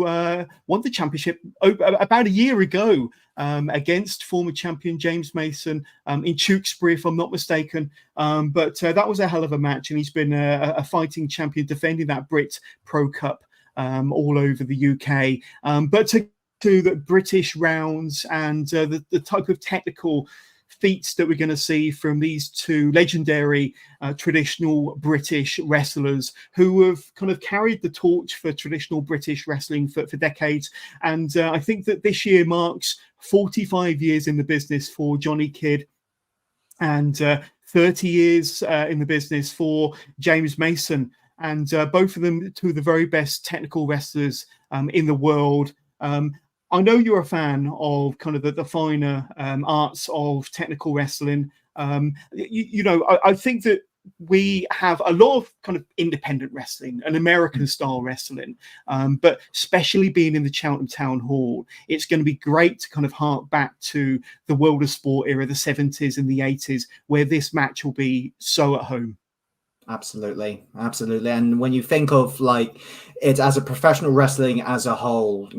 won the championship about a year ago against former champion James Mason in Tewkesbury, if I'm not mistaken. But that was a hell of a match, and he's been a fighting champion defending that Brit Pro Cup all over the UK. But to the British rounds and the type of technical feats that we're going to see from these two legendary traditional British wrestlers who have kind of carried the torch for traditional British wrestling for decades. And I think that this year marks 45 years in the business for Johnny Kidd and 30 years in the business for James Mason. And both of them, two of the very best technical wrestlers in the world. I know you're a fan of kind of the finer arts of technical wrestling. I think that we have a lot of kind of independent wrestling and American style wrestling, but especially being in the Cheltenham Town Hall, it's going to be great to kind of hark back to the World of Sport era, the 70s and the 80s, where this match will be so at home. Absolutely. And when you think of like it as a professional wrestling as a whole,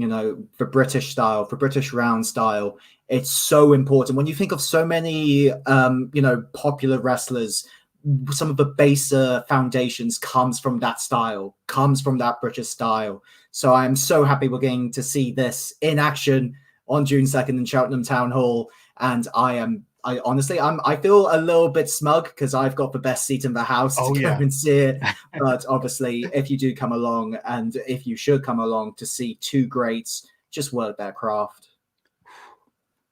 for British style, for British round style, it's so important. When you think of so many, popular wrestlers, some of the baser foundations comes from that style, comes from that British style. So I'm so happy we're going to see this in action on June 2nd in Cheltenham Town Hall. And I honestly feel a little bit smug because I've got the best seat in the house to come and see it. But obviously, if you do come along, and if you should come along to see two greats just work their craft.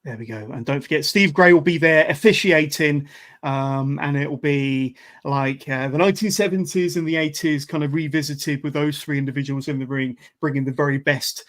There we go. And don't forget, Steve Gray will be there officiating, and it will be like the 1970s and the 80s kind of revisited with those three individuals in the ring, bringing the very best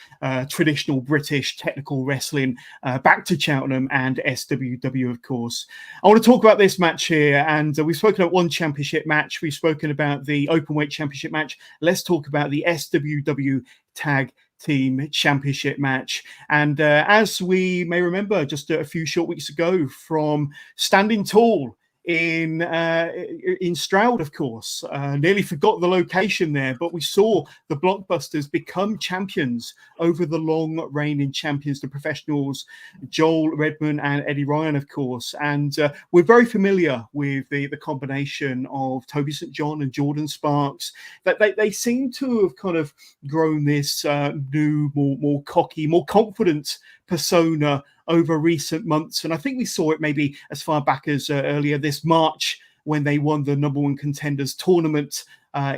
traditional British technical wrestling back to Cheltenham and SWW, of course. I want to talk about this match here, and we've spoken about one championship match. We've spoken about the Openweight Championship match. Let's talk about the SWW Tag Team Championship match. And as we may remember, just a few short weeks ago, from standing tall in Stroud, of course, nearly forgot the location there, but we saw the Blockbusters become champions over the long reigning champions, the professionals, Joel Redman and Eddie Ryan, of course. And we're very familiar with the combination of Toby St. John and Jordan Sparks. That they seem to have kind of grown this new, more cocky, more confident persona over recent months. And I think we saw it maybe as far back as earlier this March when they won the #1 contenders tournament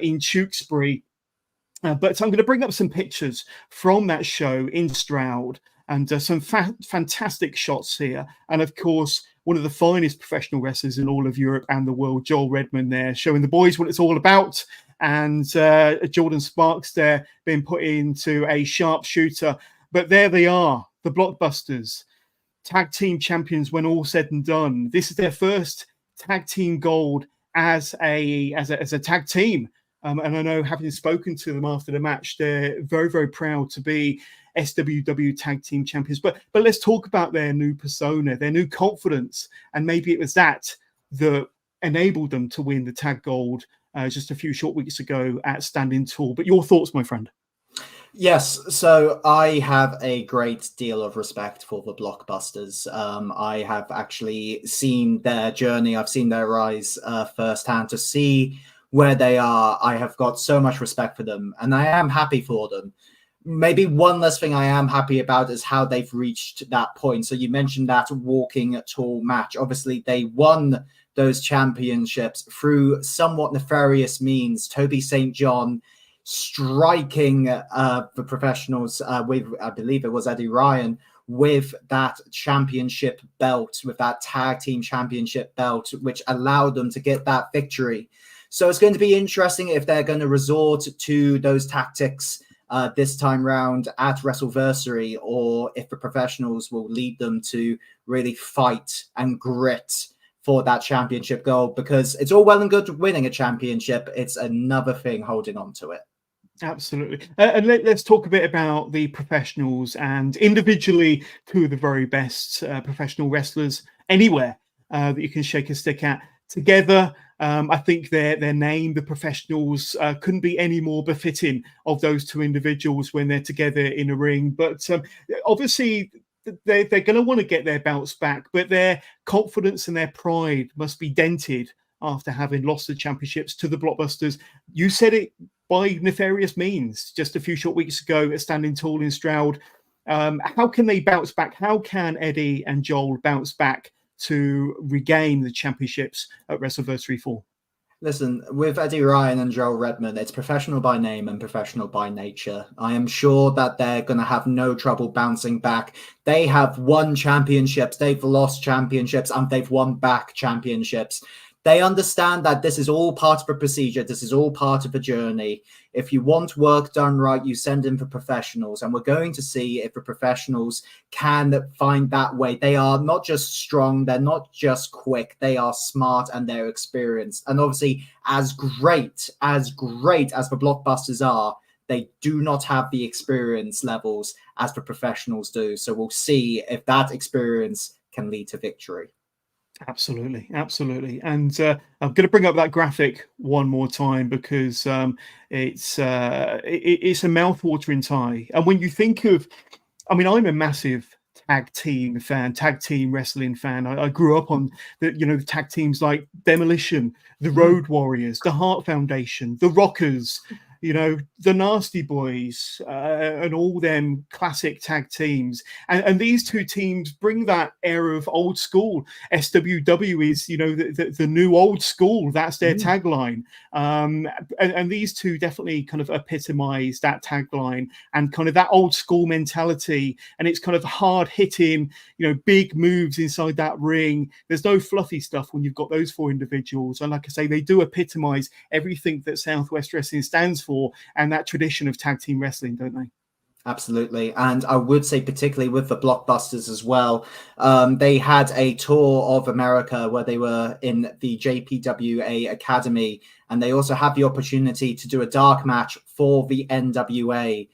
in Tewkesbury. But I'm going to bring up some pictures from that show in Stroud, and some fantastic shots here. And of course, one of the finest professional wrestlers in all of Europe and the world, Joel Redman, there showing the boys what it's all about. And Jordan Sparks there being put into a sharpshooter. But there they are, the Blockbusters, tag team champions when all said and done. This is their first tag team gold as a tag team. And I know, having spoken to them after the match, they're very, very proud to be SWW Tag Team Champions. But let's talk about their new persona, their new confidence. And maybe it was that enabled them to win the tag gold just a few short weeks ago at Standing Tall. But your thoughts, my friend? Yes, so I have a great deal of respect for the Blockbusters. I have actually seen their journey. I've seen their rise firsthand. To see where they are, I have got so much respect for them, and I am happy for them. Maybe one less thing I am happy about is how they've reached that point. So you mentioned that walking tall match. Obviously, they won those championships through somewhat nefarious means. Toby St. John striking the professionals with, I believe it was Eddie Ryan, with that championship belt, with that tag team championship belt, which allowed them to get that victory. So it's going to be interesting if they're going to resort to those tactics this time round at Wrestleversary, or if the professionals will lead them to really fight and grit for that championship goal, because it's all well and good winning a championship. It's another thing holding on to it. Absolutely. And let's talk a bit about the professionals, and individually two of the very best professional wrestlers anywhere that you can shake a stick at. Together, I think their name, the professionals, couldn't be any more befitting of those two individuals when they're together in a ring. But obviously, they're going to want to get their belts back, but their confidence and their pride must be dented after having lost the championships to the Blockbusters. You said it, by nefarious means, just a few short weeks ago at Standing Tall in Stroud. How can they bounce back? How can Eddie and Joel bounce back to regain the championships at Wrestleversary IV? Listen, with Eddie Ryan and Joel Redman, it's professional by name and professional by nature. I am sure that they're going to have no trouble bouncing back. They have won championships, they've lost championships, and they've won back championships. They understand that this is all part of a procedure. This is all part of a journey. If you want work done right, you send in for professionals. And we're going to see if the professionals can find that way. They are not just strong. They're not just quick. They are smart and they're experienced. And obviously, as great as the Blockbusters are, they do not have the experience levels as the professionals do. So we'll see if that experience can lead to victory. Absolutely. And I'm going to bring up that graphic one more time, because it's a mouth-watering tie. And when you think of, I mean, I'm a massive tag team wrestling fan. I grew up on the tag teams like Demolition, the Road Warriors, the Hart Foundation, the Rockers, the Nasty Boys, and all them classic tag teams. And these two teams bring that era of old school. SWW is, the new old school. That's their tagline. And these two definitely kind of epitomize that tagline and kind of that old school mentality. And it's kind of hard hitting, big moves inside that ring. There's no fluffy stuff when you've got those four individuals. And like I say, they do epitomize everything that Southwest Wrestling stands for, and that tradition of tag team wrestling, don't they? Absolutely. And I would say particularly with the Blockbusters as well, they had a tour of America where they were in the JPWA Academy, and they also had the opportunity to do a dark match for the NWA.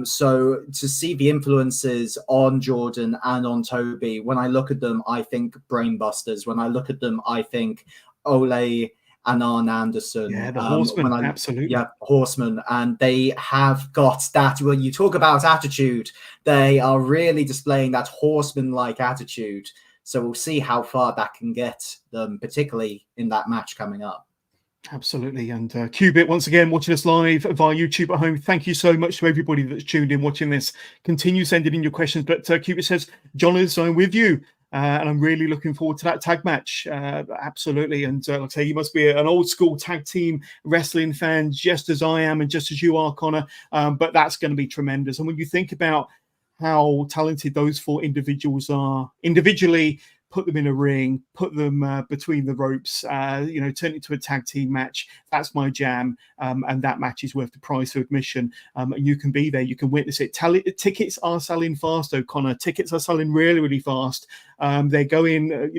So to see the influences on Jordan and on Toby, when I look at them, I think Brainbusters. When I look at them, I think Ole and Arn Anderson. Yeah, the Horsemen, absolutely. Yeah, Horsemen. And they have got that, when you talk about attitude, they are really displaying that Horseman-like attitude. So we'll see how far that can get them, particularly in that match coming up. Absolutely. And Qubit, once again, watching us live via YouTube at home, thank you so much to everybody that's tuned in watching this. Continue sending in your questions. But Qubit says, Johners, I'm with you. And I'm really looking forward to that tag match. Absolutely. And like I say, you must be an old school tag team wrestling fan, just as I am and just as you are, Connor. But that's going to be tremendous. And when you think about how talented those 4 individuals are individually, put them in a ring, put them between the ropes, turn it into a tag team match. That's my jam. And that match is worth the price of admission. And you can be there. You can witness it. Tickets are selling fast, O'Connor. Tickets are selling really, really fast. They're going,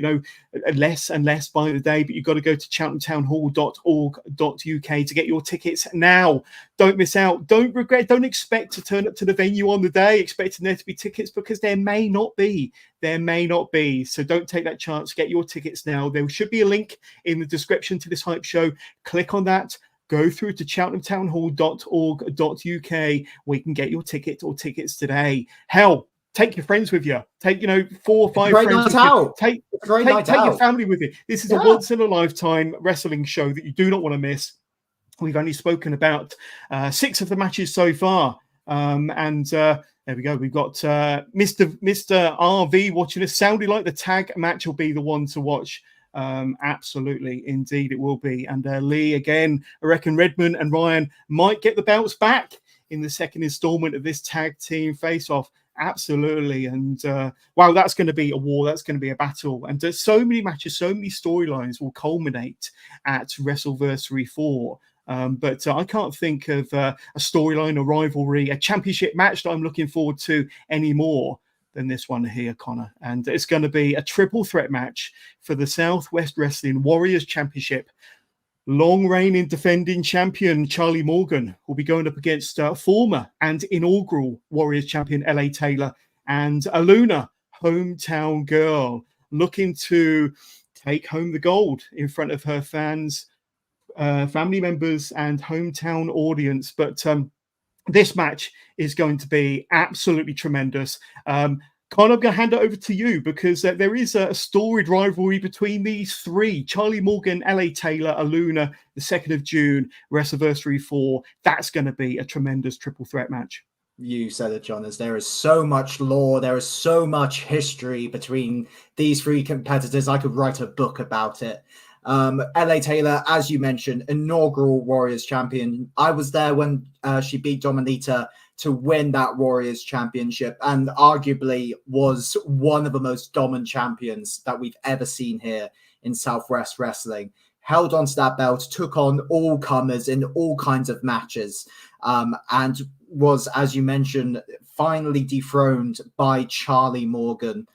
less and less by the day, but you've got to go to cheltenhamtownhall.org.uk to get your tickets now. Don't miss out. Don't regret. Don't expect to turn up to the venue on the day expecting there to be tickets, because there may not be. There may not be. So don't take that chance. Get your tickets now. There should be a link in the description to this hype show. Click on that. Go through to cheltenhamtownhall.org.uk where you can get your ticket or tickets today. Hell, take your friends with you. Take 4 or 5 friends with you. Take your family with you. This is a once in a lifetime wrestling show that you do not want to miss. We've only spoken about 6 of the matches so far. There we go. We've got Mr. RV watching us. Sounding like the tag match will be the one to watch. Absolutely, indeed, it will be. And Lee, again, I reckon Redmond and Ryan might get the belts back in the second installment of this tag team face-off. Absolutely. And wow, that's going to be a war. That's going to be a battle. And there's so many matches, so many storylines will culminate at Wrestleversary 4. But I can't think of a storyline, a rivalry, a championship match that I'm looking forward to any more than this one here, Connor. And it's going to be a triple threat match for the Southwest Wrestling Warriors Championship. Long reigning defending champion Charlie Morgan will be going up against former and inaugural Warriors champion LA Taylor, and Aluna, hometown girl, looking to take home the gold in front of her fans, family members and hometown audience. But this match is going to be absolutely tremendous. Connor, I'm going to hand it over to you, because there is a storied rivalry between these 3. Charlie Morgan, LA Taylor, Aluna, the 2nd of June, Wrestleversary 4. That's going to be a tremendous triple threat match. You said it, Johners. There is so much lore. There is so much history between these 3 competitors. I could write a book about it. LA Taylor, as you mentioned, inaugural Warriors champion. I was there when she beat Dominita to win that Warriors championship, and arguably was one of the most dominant champions that we've ever seen here in Southwest Wrestling. Held onto that belt, took on all comers in all kinds of matches, and was, as you mentioned, finally dethroned by Charlie Morgan.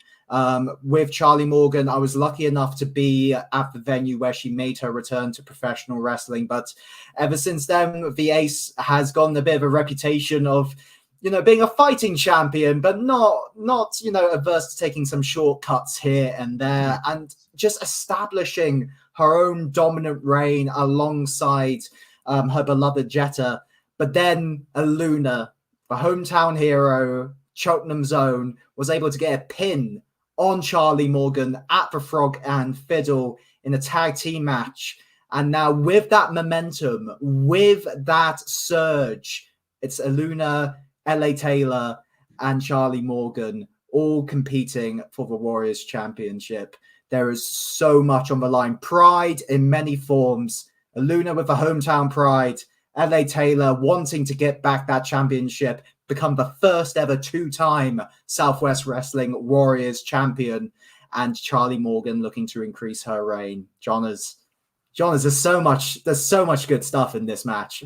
With Charlie Morgan, I was lucky enough to be at the venue where she made her return to professional wrestling. But ever since then, the Ace has gotten a bit of a reputation of, being a fighting champion, but not, averse to taking some shortcuts here and there, and just establishing her own dominant reign alongside her beloved Jetta. But then Aluna, the hometown hero, Cheltenham's own, was able to get a pin on Charlie Morgan at the Frog and Fiddle in a tag team match. And now with that momentum, with that surge, it's Aluna, LA Taylor, and Charlie Morgan all competing for the Warriors Championship. There is so much on the line. Pride in many forms. Aluna with the hometown pride. LA Taylor wanting to get back that championship, become the first ever 2-time Southwest Wrestling Warriors champion, and Charlie Morgan looking to increase her reign. Johners, there's so much good stuff in this match.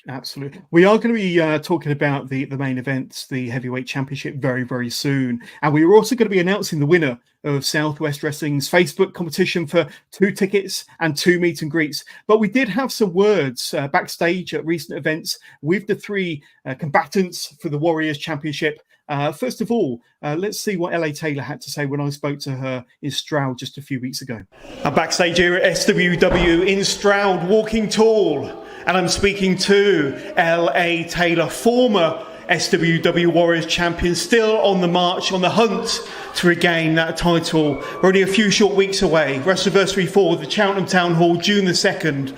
Absolutely. We are going to be talking about the main events, the Heavyweight Championship, very, very soon. And we are also going to be announcing the winner of Southwest Wrestling's Facebook competition for 2 tickets and 2 meet and greets. But we did have some words backstage at recent events with the 3 combatants for the Warriors Championship. First of all, let's see what LA Taylor had to say when I spoke to her in Stroud just a few weeks ago. I'm backstage here at SWW in Stroud, walking tall. And I'm speaking to LA Taylor, former SWW Warriors champion, still on the march, on the hunt to regain that title. We're only a few short weeks away. Wrestleversary 4, the Cheltenham Town Hall, June the 2nd.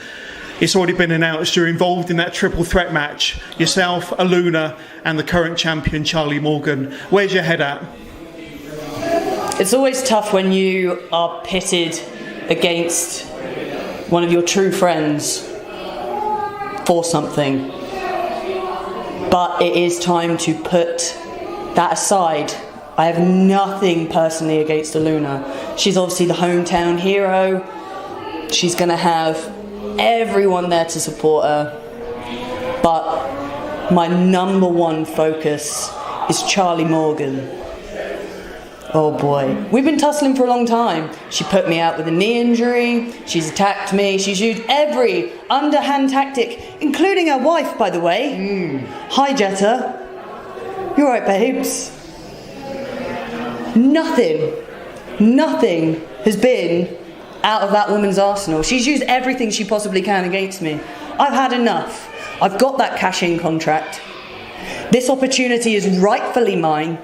It's already been announced you're involved in that triple threat match. Yourself, Aluna, and the current champion, Charlie Morgan. Where's your head at? It's always tough when you are pitted against one of your true friends for something. But it is time to put that aside. I have nothing personally against Aluna. She's obviously the hometown hero. She's going to have everyone there to support her. But my number one focus is Charlie Morgan. Oh boy. We've been tussling for a long time. She put me out with a knee injury. She's attacked me. She's used every underhand tactic, including her wife, by the way. Hi, Jetta. You alright, babes? Nothing has been out of that woman's arsenal. She's used everything she possibly can against me. I've had enough. I've got that cash-in contract. This opportunity is rightfully mine,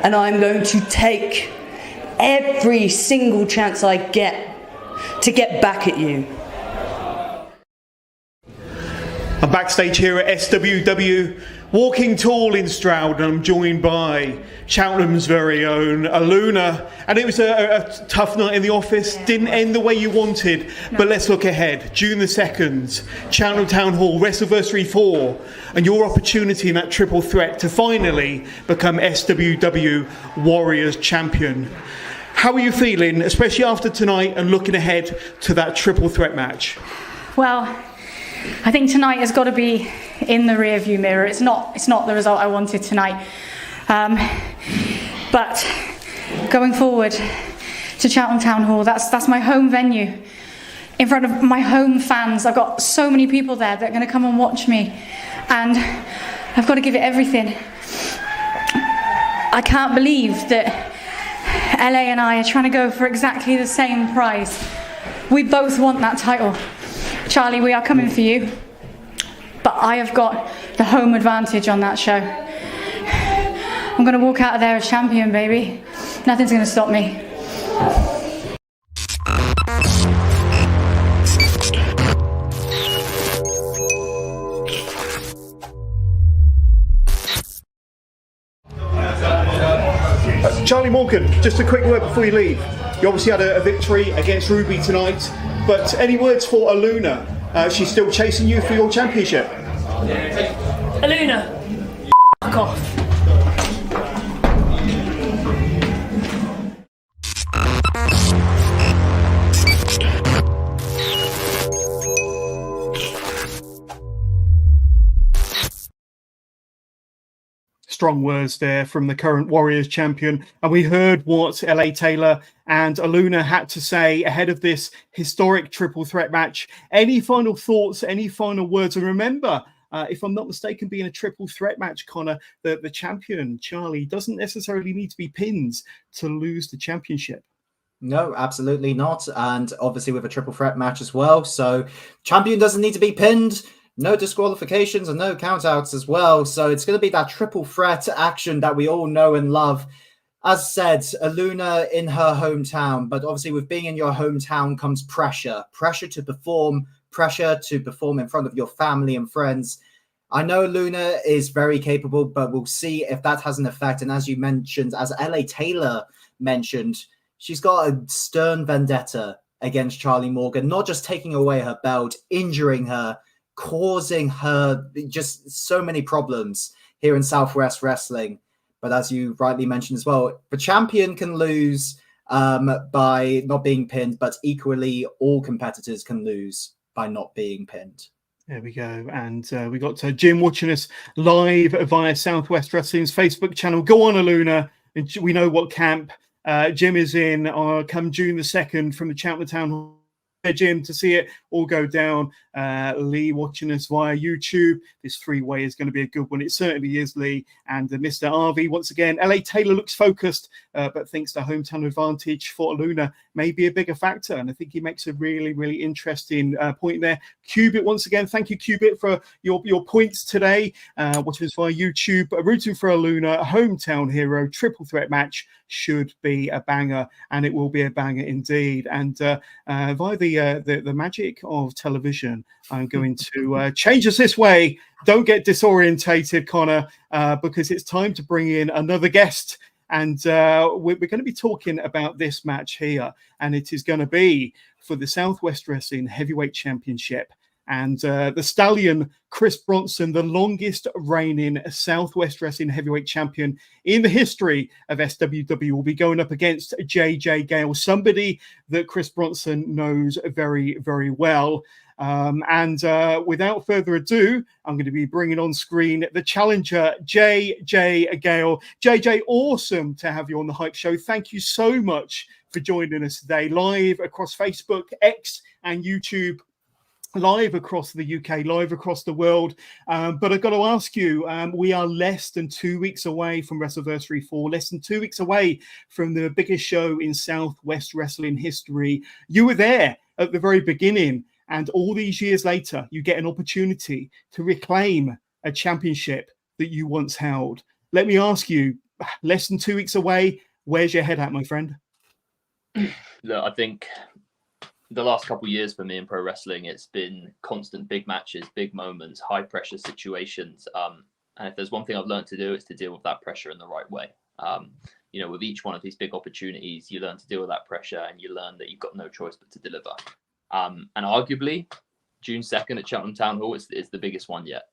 and I'm going to take every single chance I get to get back at you. I'm backstage here at SWW, walking tall in Stroud, and I'm joined by Cheltenham's very own Aluna. And it was a tough night in the office. Didn't end the way you wanted, but let's look ahead. June the 2nd, Cheltenham Town Hall, Wrestleversary IV, and your opportunity in that triple threat to finally become SWW Warriors champion. How are you feeling, especially after tonight and looking ahead to that triple threat match? Well, I think tonight has got to be in the rearview mirror. It's not the result I wanted tonight. But going forward to Cheltenham Town Hall, that's my home venue. In front of my home fans. I've got so many people there that are going to come and watch me. And I've got to give it everything. I can't believe that LA and I are trying to go for exactly the same prize. We both want that title. Charlie, we are coming for you, but I have got the home advantage on that show. I'm going to walk out of there as champion, baby. Nothing's going to stop me. Charlie Morgan, just a quick word before you leave. You obviously had a victory against Ruby tonight, but any words for Aluna? She's still chasing you for your championship. Aluna, fuck off. Strong words there from the current Warriors champion. And we heard what LA Taylor and Aluna had to say ahead of this historic triple threat match. Any final thoughts, any final words? And remember, if I'm not mistaken, being a triple threat match, Connor, the champion, Charlie, doesn't necessarily need to be pinned to lose the championship. No, absolutely not. And obviously with a triple threat match as well. So champion doesn't need to be pinned. No disqualifications and no countouts as well. So it's going to be that triple threat action that we all know and love. As said, Aluna in her hometown, but obviously with being in your hometown comes pressure. Pressure to perform in front of your family and friends. I know Aluna is very capable, but we'll see if that has an effect. And as you mentioned, as LA Taylor mentioned, she's got a stern vendetta against Charlie Morgan, not just taking away her belt, injuring her, causing her just so many problems here in Southwest Wrestling. But as you rightly mentioned as well, the champion can lose by not being pinned, but equally all competitors can lose by not being pinned. There we go. And we got Jim watching us live via Southwest Wrestling's Facebook channel. Go on, Aluna. We know what camp Jim is in come June the 2nd from the Cheltenham Town Hall. Jim, to see it all go down. Lee watching us via YouTube. This three-way is going to be a good one. It certainly is, Lee. And Mr. RV, once again, LA Taylor looks focused, but thinks the hometown advantage for Aluna may be a bigger factor. And I think he makes a really, really interesting point there. Cubit, once again, thank you, Cubit, for your points today. Watching us via YouTube. Rooting for Aluna, a hometown hero, triple threat match should be a banger, and it will be a banger indeed. And via the magic of television, I'm going to change us this way. Don't get disorientated, Connor, because it's time to bring in another guest. And we're going to be talking about this match here, and it is going to be for the Southwest Wrestling Heavyweight Championship. And the Stallion, Chris Bronson, the longest reigning Southwest Wrestling Heavyweight Champion in the history of SWW, will be going up against JJ Gale, somebody that Chris Bronson knows very, very well. And without further ado, I'm going to be bringing on screen the challenger, JJ Gale. JJ, awesome to have you on the Hype Show. Thank you so much for joining us today, live across Facebook, X, and YouTube. Live across the UK, live across the world. But I've got to ask you, we are less than 2 weeks away from Wrestleversary IV, less than 2 weeks away from the biggest show in Southwest Wrestling history. You were there at the very beginning, and all these years later, you get an opportunity to reclaim a championship that you once held. Let me ask you, less than 2 weeks away, where's your head at, my friend? Look, I think the last couple of years for me in pro wrestling, it's been constant big matches, big moments, high pressure situations. And if there's one thing I've learned to do, it's to deal with that pressure in the right way. With each one of these big opportunities, you learn to deal with that pressure, and you learn that you've got no choice but to deliver. And arguably, June 2nd at Cheltenham Town Hall is the biggest one yet.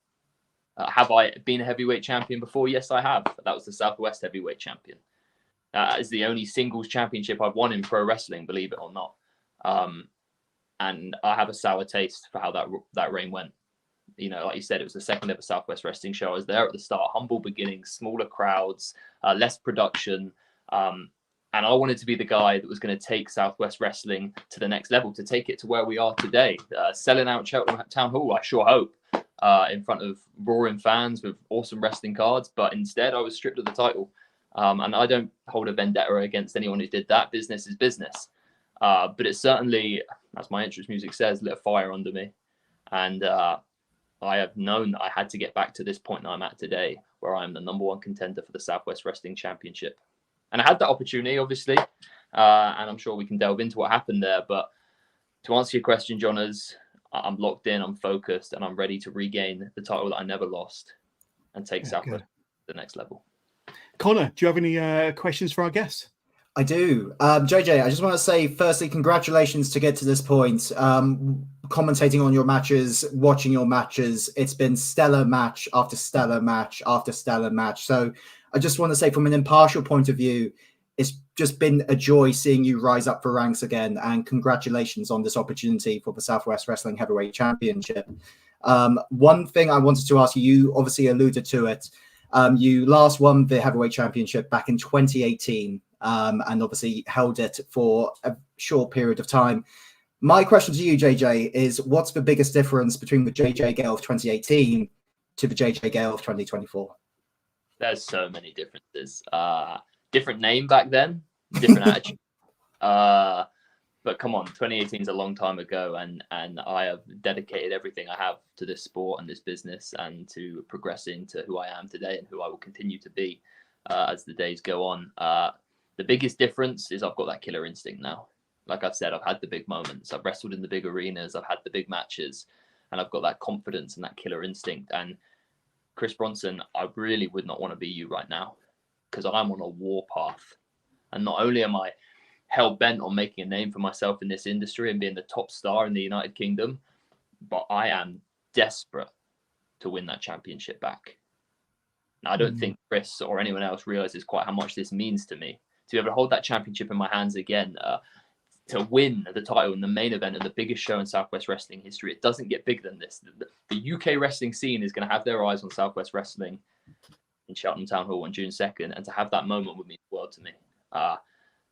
Have I been a heavyweight champion before? Yes, I have. That was the Southwest Heavyweight Champion. That is the only singles championship I've won in pro wrestling, believe it or not. And I have a sour taste for how that reign went. Like you said, it was the second ever Southwest Wrestling show. I was there at the start, humble beginnings, smaller crowds, less production. And I wanted to be the guy that was going to take Southwest Wrestling to the next level, to take it to where we are today, selling out Cheltenham Town Hall, I sure hope, in front of roaring fans with awesome wrestling cards. But instead, I was stripped of the title. And I don't hold a vendetta against anyone who did that. Business is business. But it certainly, as my entrance music says, lit a fire under me. And I have known that I had to get back to this point that I'm at today, where I am the #1 contender for the Southwest Wrestling Championship. And I had that opportunity, obviously, and I'm sure we can delve into what happened there. But to answer your question, Johners, I'm locked in, I'm focused, and I'm ready to regain the title that I never lost and take Southwest to the next level. Connor, do you have any questions for our guests? I do. JJ, I just want to say, firstly, congratulations to get to this point. Commentating on your matches, watching your matches, it's been stellar match after stellar match after stellar match. So I just want to say, from an impartial point of view, it's just been a joy seeing you rise up for ranks again. And congratulations on this opportunity for the Southwest Wrestling Heavyweight Championship. One thing I wanted to ask you, you obviously alluded to it. You last won the Heavyweight Championship back in 2018. And obviously held it for a short period of time. My question to you, JJ, is what's the biggest difference between the JJ Gale of 2018 to the JJ Gale of 2024? There's so many differences. Different name back then, different attitude. But come on, 2018 is a long time ago, and I have dedicated everything I have to this sport and this business, and to progressing to who I am today and who I will continue to be as the days go on. The biggest difference is I've got that killer instinct now. Like I've said, I've had the big moments. I've wrestled in the big arenas. I've had the big matches. And I've got that confidence and that killer instinct. And Chris Bronson, I really would not want to be you right now, because I'm on a war path. And not only am I hell-bent on making a name for myself in this industry and being the top star in the United Kingdom, but I am desperate to win that championship back. Now, I don't think Chris or anyone else realizes quite how much this means to me. To be able to hold that championship in my hands again, to win the title in the main event of the biggest show in Southwest Wrestling history. It doesn't get bigger than this. The UK wrestling scene is going to have their eyes on Southwest Wrestling in Cheltenham Town Hall on June 2nd, and to have that moment would mean the world to me.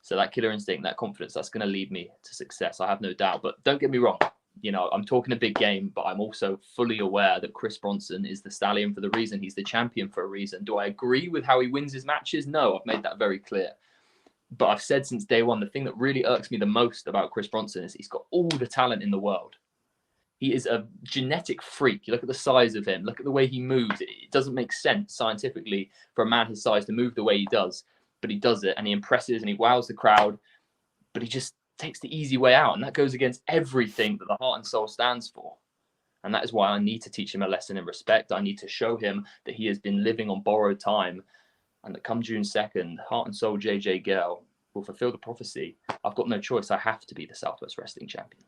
So that killer instinct, that confidence, that's going to lead me to success. I have no doubt. But don't get me wrong. I'm talking a big game, but I'm also fully aware that Chris Bronson is the stallion for the reason. He's the champion for a reason. Do I agree with how he wins his matches? No, I've made that very clear. But I've said since day one, the thing that really irks me the most about Chris Bronson is he's got all the talent in the world. He is a genetic freak. You look at the size of him, look at the way he moves. It doesn't make sense scientifically for a man his size to move the way he does, but he does it, and he impresses and he wows the crowd, but he just takes the easy way out. And that goes against everything that the heart and soul stands for. And that is why I need to teach him a lesson in respect. I need to show him that he has been living on borrowed time and that come June 2nd, heart and soul JJ Gale will fulfill the prophecy. I've got no choice. I have to be the Southwest Wrestling Champion.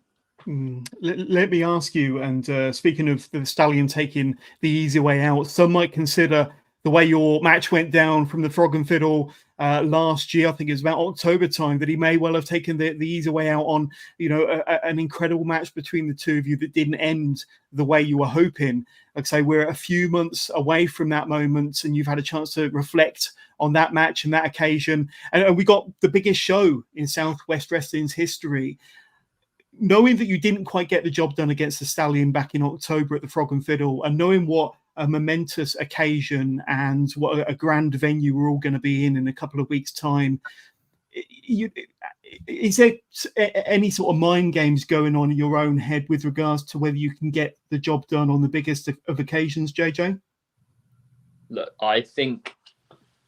Let me ask you, and speaking of the Stallion taking the easy way out, some might consider the way your match went down from the Frog and Fiddle last year, I think it was about October time, that he may well have taken the easy way out on, an incredible match between the two of you that didn't end the way you were hoping. Like I say, we're a few months away from that moment, and you've had a chance to reflect on that match and that occasion. And we got the biggest show in Southwest Wrestling's history. Knowing that you didn't quite get the job done against the Stallion back in October at the Frog and Fiddle, and knowing what a momentous occasion and what a grand venue we're all going to be in a couple of weeks' time, is there any sort of mind games going on in your own head with regards to whether you can get the job done on the biggest of occasions, JJ? Look, I think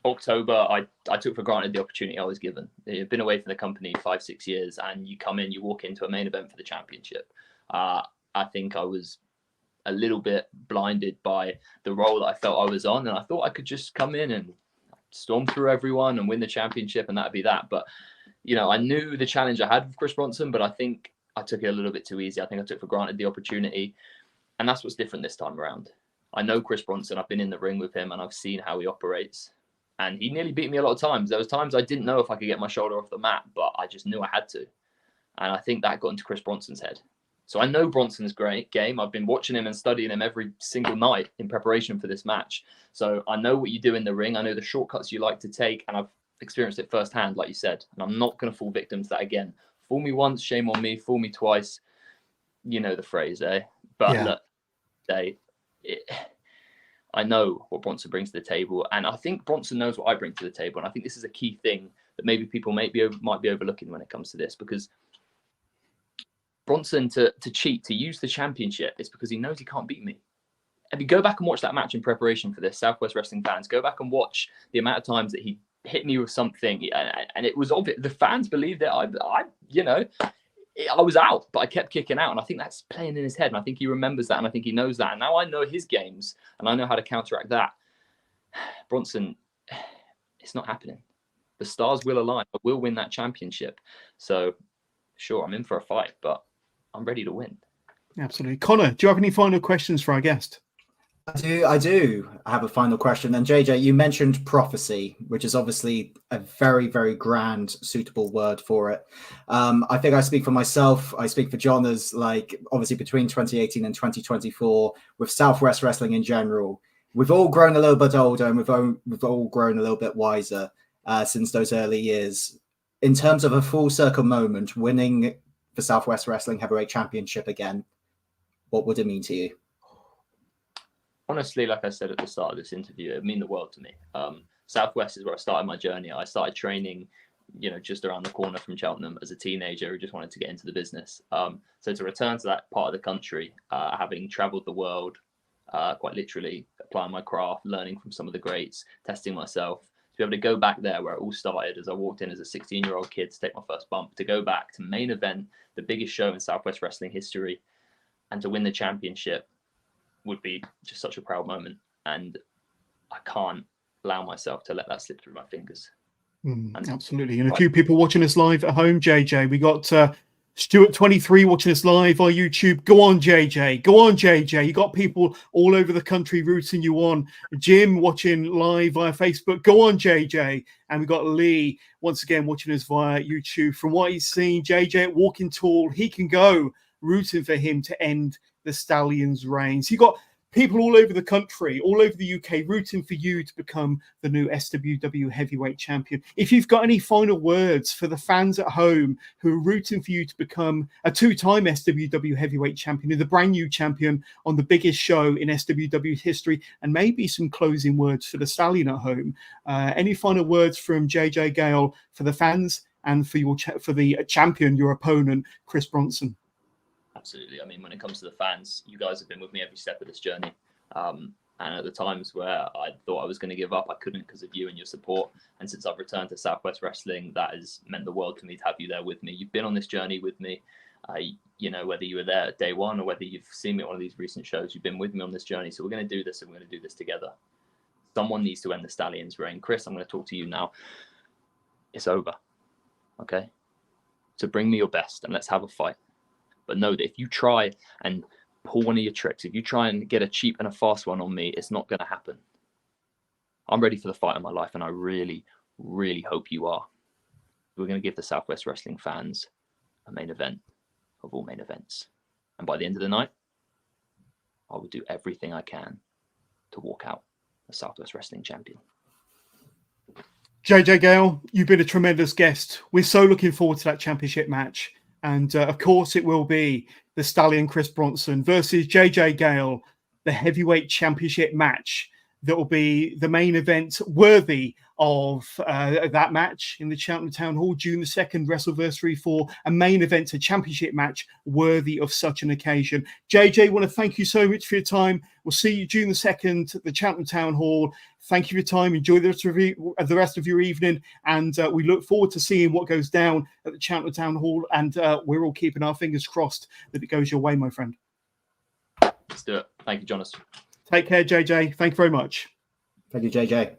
October, I took for granted the opportunity I was given. I've been away from the company 5-6 years, and you come in, you walk into a main event for the championship. I think I was a little bit blinded by the role that I felt I was on, and I thought I could just come in and storm through everyone and win the championship, and that'd be that. But I knew the challenge I had with Chris Bronson, but I think I took it a little bit too easy. I think I took for granted the opportunity, and that's what's different this time around. I know Chris Bronson. I've been in the ring with him, and I've seen how he operates. And he nearly beat me a lot of times. There was times I didn't know if I could get my shoulder off the mat, but I just knew I had to. And I think that got into Chris Bronson's head. So I know Bronson's great game. I've been watching him and studying him every single night in preparation for this match. So I know what you do in the ring. I know the shortcuts you like to take, and I've experienced it firsthand, like you said. And I'm not going to fall victim to that again. Fool me once, shame on me. Fool me twice. You know the phrase, eh? But look, I know what Bronson brings to the table, and I think Bronson knows what I bring to the table. And I think this is a key thing that maybe people might be overlooking when it comes to this, because Bronson to cheat, to use the championship, is because he knows he can't beat me. If you go back and watch that match in preparation for this, Southwest Wrestling fans, go back and watch the amount of times that he hit me with something, and it was obvious. The fans believed that I was out, but I kept kicking out, and I think that's playing in his head, and I think he remembers that, and I think he knows that, and now I know his games, and I know how to counteract that. Bronson, it's not happening. The stars will align. I will win that championship. So, sure, I'm in for a fight, but I'm ready to win. Absolutely. Conor, do you have any final questions for our guest? I do have a final question. And JJ, you mentioned prophecy, which is obviously a very, very grand, suitable word for it. I think I speak for myself. I speak for Johners, obviously between 2018 and 2024, with Southwest Wrestling in general, we've all grown a little bit older, and we've all grown a little bit wiser since those early years. In terms of a full circle moment, winning the Southwest Wrestling Heavyweight Championship again, what would it mean to you? Honestly, like I said at the start of this interview, it mean the world to me. Southwest is where I started my journey. I started training, just around the corner from Cheltenham as a teenager who just wanted to get into the business. So to return to that part of the country, having traveled the world, quite literally applying my craft, learning from some of the greats, testing myself, to be able to go back there where it all started as I walked in as a 16-year-old kid to take my first bump, to go back to main event, the biggest show in Southwest Wrestling history, and to win the championship would be just such a proud moment. And I can't allow myself to let that slip through my fingers. Absolutely. And a few people watching us live at home, JJ. We got Stuart23 watching us live on YouTube. Go on, JJ. Go on, JJ. You got people all over the country rooting you on. Jim watching live via Facebook. Go on, JJ. And we got Lee once again watching us via YouTube. From what he's seen, JJ walking tall. He can go, rooting for him to end the Stallion's reign. So you got people all over the country, all over the UK, rooting for you to become the new SWW Heavyweight Champion. If you've got any final words for the fans at home who are rooting for you to become a two-time SWW Heavyweight Champion, the brand new champion on the biggest show in SWW history, and maybe some closing words for the Stallion at home, any final words from JJ Gale for the fans and for the champion, your opponent, Chris Bronson? Absolutely. I mean, when it comes to the fans, you guys have been with me every step of this journey. And at the times where I thought I was going to give up, I couldn't because of you and your support. And since I've returned to Southwest Wrestling, that has meant the world to me to have you there with me. You've been on this journey with me. Whether you were there at day one or whether you've seen me at one of these recent shows, you've been with me on this journey. So we're going to do this, and we're going to do this together. Someone needs to end the Stallion's reign. Chris, I'm going to talk to you now. It's over. Okay? So bring me your best and let's have a fight. But know that if you try and pull one of your tricks, if you try and get a cheap and a fast one on me, it's not going to happen. I'm ready for the fight of my life, and I really, really hope you are. We're going to give the Southwest Wrestling fans a main event of all main events. And by the end of the night, I will do everything I can to walk out a Southwest Wrestling champion. JJ Gale, you've been a tremendous guest. We're so looking forward to that championship match. And of course, it will be the Stallion Chris Bronson versus JJ Gale, the heavyweight championship match. That will be the main event worthy of that match in the Cheltenham Town Hall, June the 2nd, Wrestleversary IV, a main event, a championship match worthy of such an occasion. JJ, I want to thank you so much for your time. We'll see you June the 2nd at the Cheltenham Town Hall. Thank you for your time. Enjoy the rest of your evening. And we look forward to seeing what goes down at the Cheltenham Town Hall. And we're all keeping our fingers crossed that it goes your way, my friend. Let's do it. Thank you, Jonas. Take care, JJ. Thank you very much. Thank you, JJ.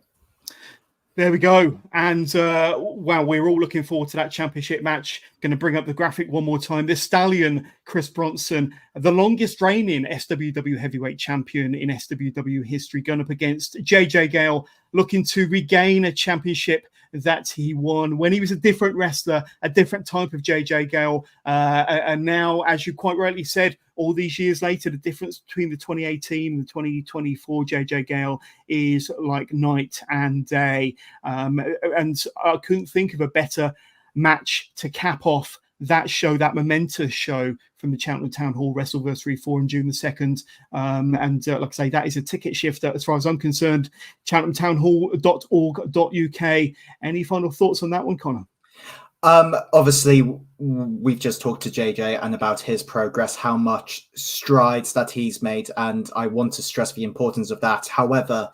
There we go. And wow, we're all looking forward to that championship match. Going to bring up the graphic one more time. The Stallion, Chris Bronson, the longest reigning SWW Heavyweight Champion in SWW history, going up against JJ Gale, looking to regain a championship that he won when he was a different wrestler, a different type of JJ Gale. And now, as you quite rightly said, all these years later, the difference between the 2018 and the 2024 JJ Gale is like night and day. And I couldn't think of a better match to cap off that show, that momentous show from the Cheltenham Town Hall Wrestleversary IV on June the 2nd. Like I say, that is a ticket shifter as far as I'm concerned. CheltenhamTownHall.org.uk. Any final thoughts on that one, Connor? Obviously, we've just talked to JJ and about his progress, how much strides that he's made, and I want to stress the importance of that. However,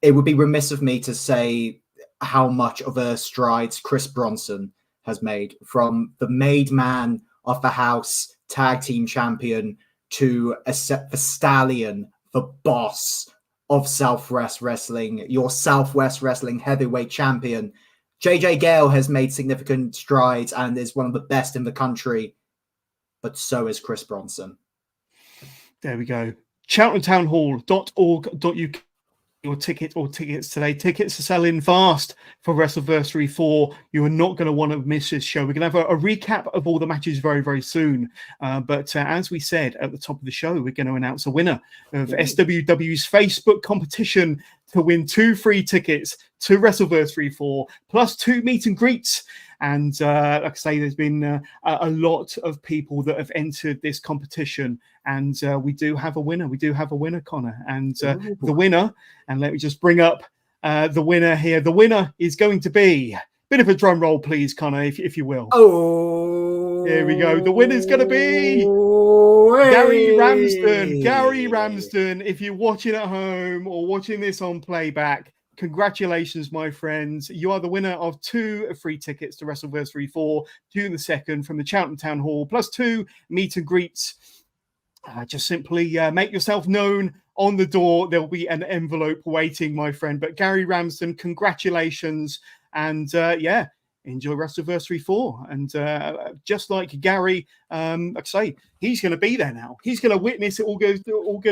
it would be remiss of me to say how much of a strides Chris Bronson has made, from the made man of the house tag team champion to the Stallion, the boss of Southwest Wrestling, your Southwest Wrestling heavyweight champion. JJ Gale has made significant strides and is one of the best in the country, but so is Chris Bronson. There we go. CheltenhamTownHall.org.uk. Your tickets today. Tickets are selling fast for Wrestleversary IV. You are not going to want to miss this show. We're going to have a recap of all the matches very, very soon. But as we said at the top of the show, we're going to announce a winner of SWW's Facebook competition to win 2 free tickets to Wrestleversary IV, plus 2 meet and greets. And like I say, there's been a lot of people that have entered this competition. And we do have a winner. We do have a winner, Connor. And the winner, and let me just bring up the winner here. The winner is going to be, bit of a drum roll, please, Connor, if you will. Oh, here we go. The winner is going to be Garry Ramsden. Garry Ramsden, if you're watching at home or watching this on playback, congratulations, my friends. You are the winner of 2 free tickets to Wrestleversary IV, June the 2nd, from the Cheltenham Town Hall, plus 2 meet and greets. Just simply make yourself known on the door. There'll be an envelope waiting, my friend. But Garry Ramsden, congratulations. And yeah, enjoy Wrestleversary IV. And just like Garry, like I say, he's going to be there now. He's going to witness it all go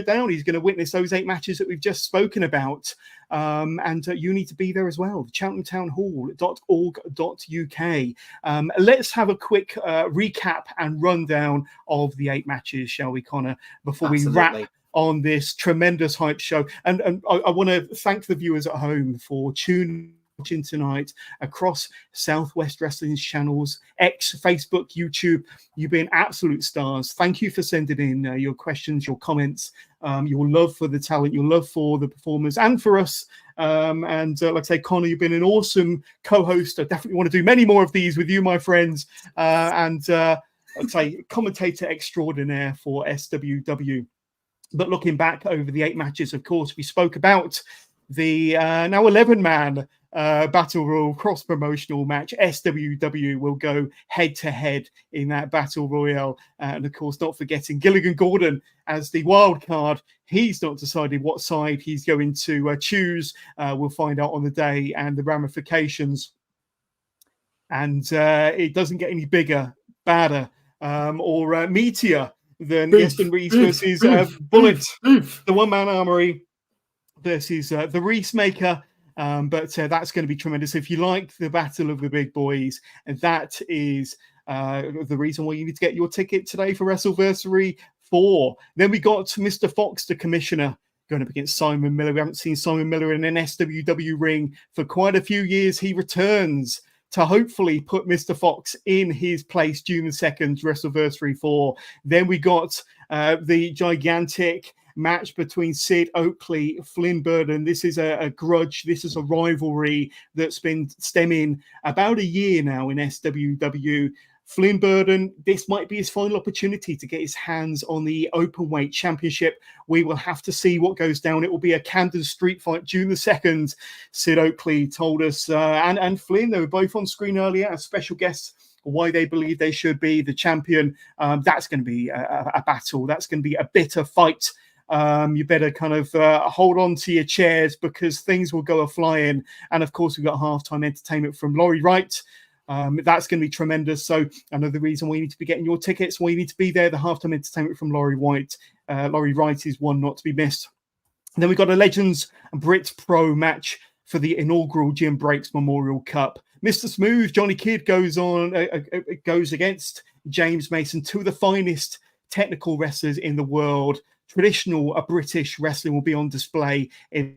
down. He's going to witness those 8 matches that we've just spoken about. And you need to be there as well. CheltenhamTownHall.org.uk. Let's have a quick recap and rundown of the 8 matches, shall we, Connor, before we wrap on this tremendous hype show. And I want to thank the viewers at home for watching tonight across Southwest Wrestling's channels, X, Facebook, YouTube. You've been absolute stars. Thank you for sending in your questions, your comments, your love for the talent, your love for the performers, and for us. And like I say, Connor, you've been an awesome co-host. I definitely want to do many more of these with you, my friends. And like I say, commentator extraordinaire for SWW. But looking back over the 8 matches, of course, we spoke about the now 11-man battle royal cross promotional match. SWW will go head to head in that battle royale, and of course, not forgetting Gilligan Gordon as the wild card. He's not decided what side he's going to choose. We'll find out on the day and the ramifications. And it doesn't get any bigger, badder, or meatier than Yeston Reese versus Bullet, the one-man armory versus the Reese Maker. But that's going to be tremendous. If you like the battle of the big boys, and that is the reason why you need to get your ticket today for Wrestleversary 4. Then we got Mr. Fox, the commissioner, going up against Simon Miller. We haven't seen Simon Miller in an SWW ring for quite a few years. He returns to hopefully put Mr. Fox in his place June the 2nd, Wrestleversary 4. Then we got the gigantic match between Sid Oakley, Flynn Burden. This is a grudge. This is a rivalry that's been stemming about a year now in SWW. Flynn Burden, this might be his final opportunity to get his hands on the Openweight Championship. We will have to see what goes down. It will be a Camden street fight June the 2nd. Sid Oakley told us, and Flynn, they were both on screen earlier as special guests, why they believe they should be the champion. That's going to be a battle. That's going to be a bitter fight. You better kind of hold on to your chairs because things will go a-flying. And of course, we've got halftime entertainment from Laurie Wright. That's going to be tremendous. So another reason why you need to be getting your tickets, why you need to be there, the halftime entertainment from Laurie Wright. Laurie Wright is one not to be missed. And then we've got a Legends Brit Pro match for the inaugural Jim Breaks Memorial Cup. Mr. Smooth, Johnny Kidd, goes against James Mason, two of the finest technical wrestlers in the world. Traditional British wrestling will be on display in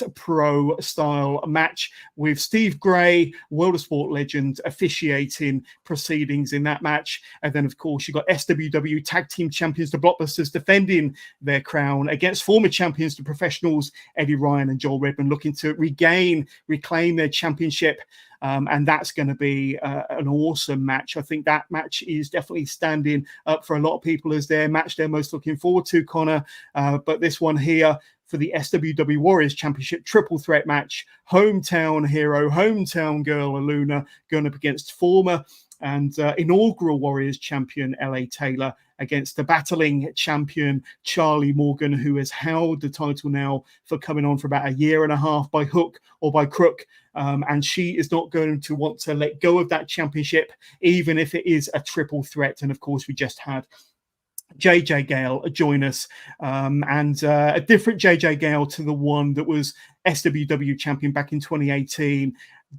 a pro style match with Steve Gray, World of Sport legend, officiating proceedings in that match. And then, of course, you've got SWW Tag Team Champions, the Blockbusters, defending their crown against former champions, the Professionals, Eddie Ryan and Joel Redmond, looking to reclaim their championship. And that's going to be an awesome match. I think that match is definitely standing up for a lot of people as their match they're most looking forward to, Connor. But this one here for the SWW Warriors Championship triple threat match, hometown hero, hometown girl Aluna going up against former and inaugural Warriors champion LA Taylor against the battling champion Charlie Morgan, who has held the title now for coming on for about a year and a half by hook or by crook. And she is not going to want to let go of that championship, even if it is a triple threat. And of course, we just had JJ Gale join us, and a different JJ Gale to the one that was SWW champion back in 2018.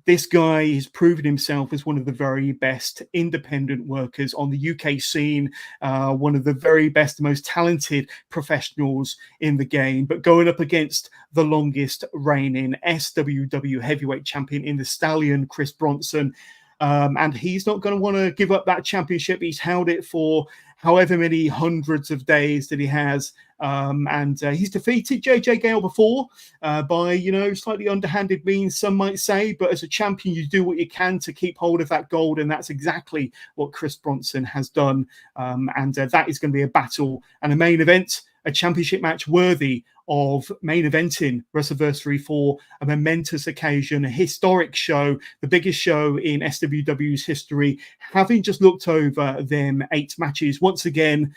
This guy has proven himself as one of the very best independent workers on the UK scene, one of the very best, most talented professionals in the game, but going up against the longest reigning SWW Heavyweight Champion in the Stallion, Chris Bronson. And he's not going to want to give up that championship. He's held it for however many hundreds of days that he has. And he's defeated JJ Gale before by, slightly underhanded means, some might say. But as a champion, you do what you can to keep hold of that gold. And that's exactly what Chris Bronson has done. And that is going to be a battle and a main event, a championship match worthy of main eventing Wrestleversary 4, a momentous occasion, a historic show, the biggest show in SWW's history. Having just looked over them 8 matches, once again,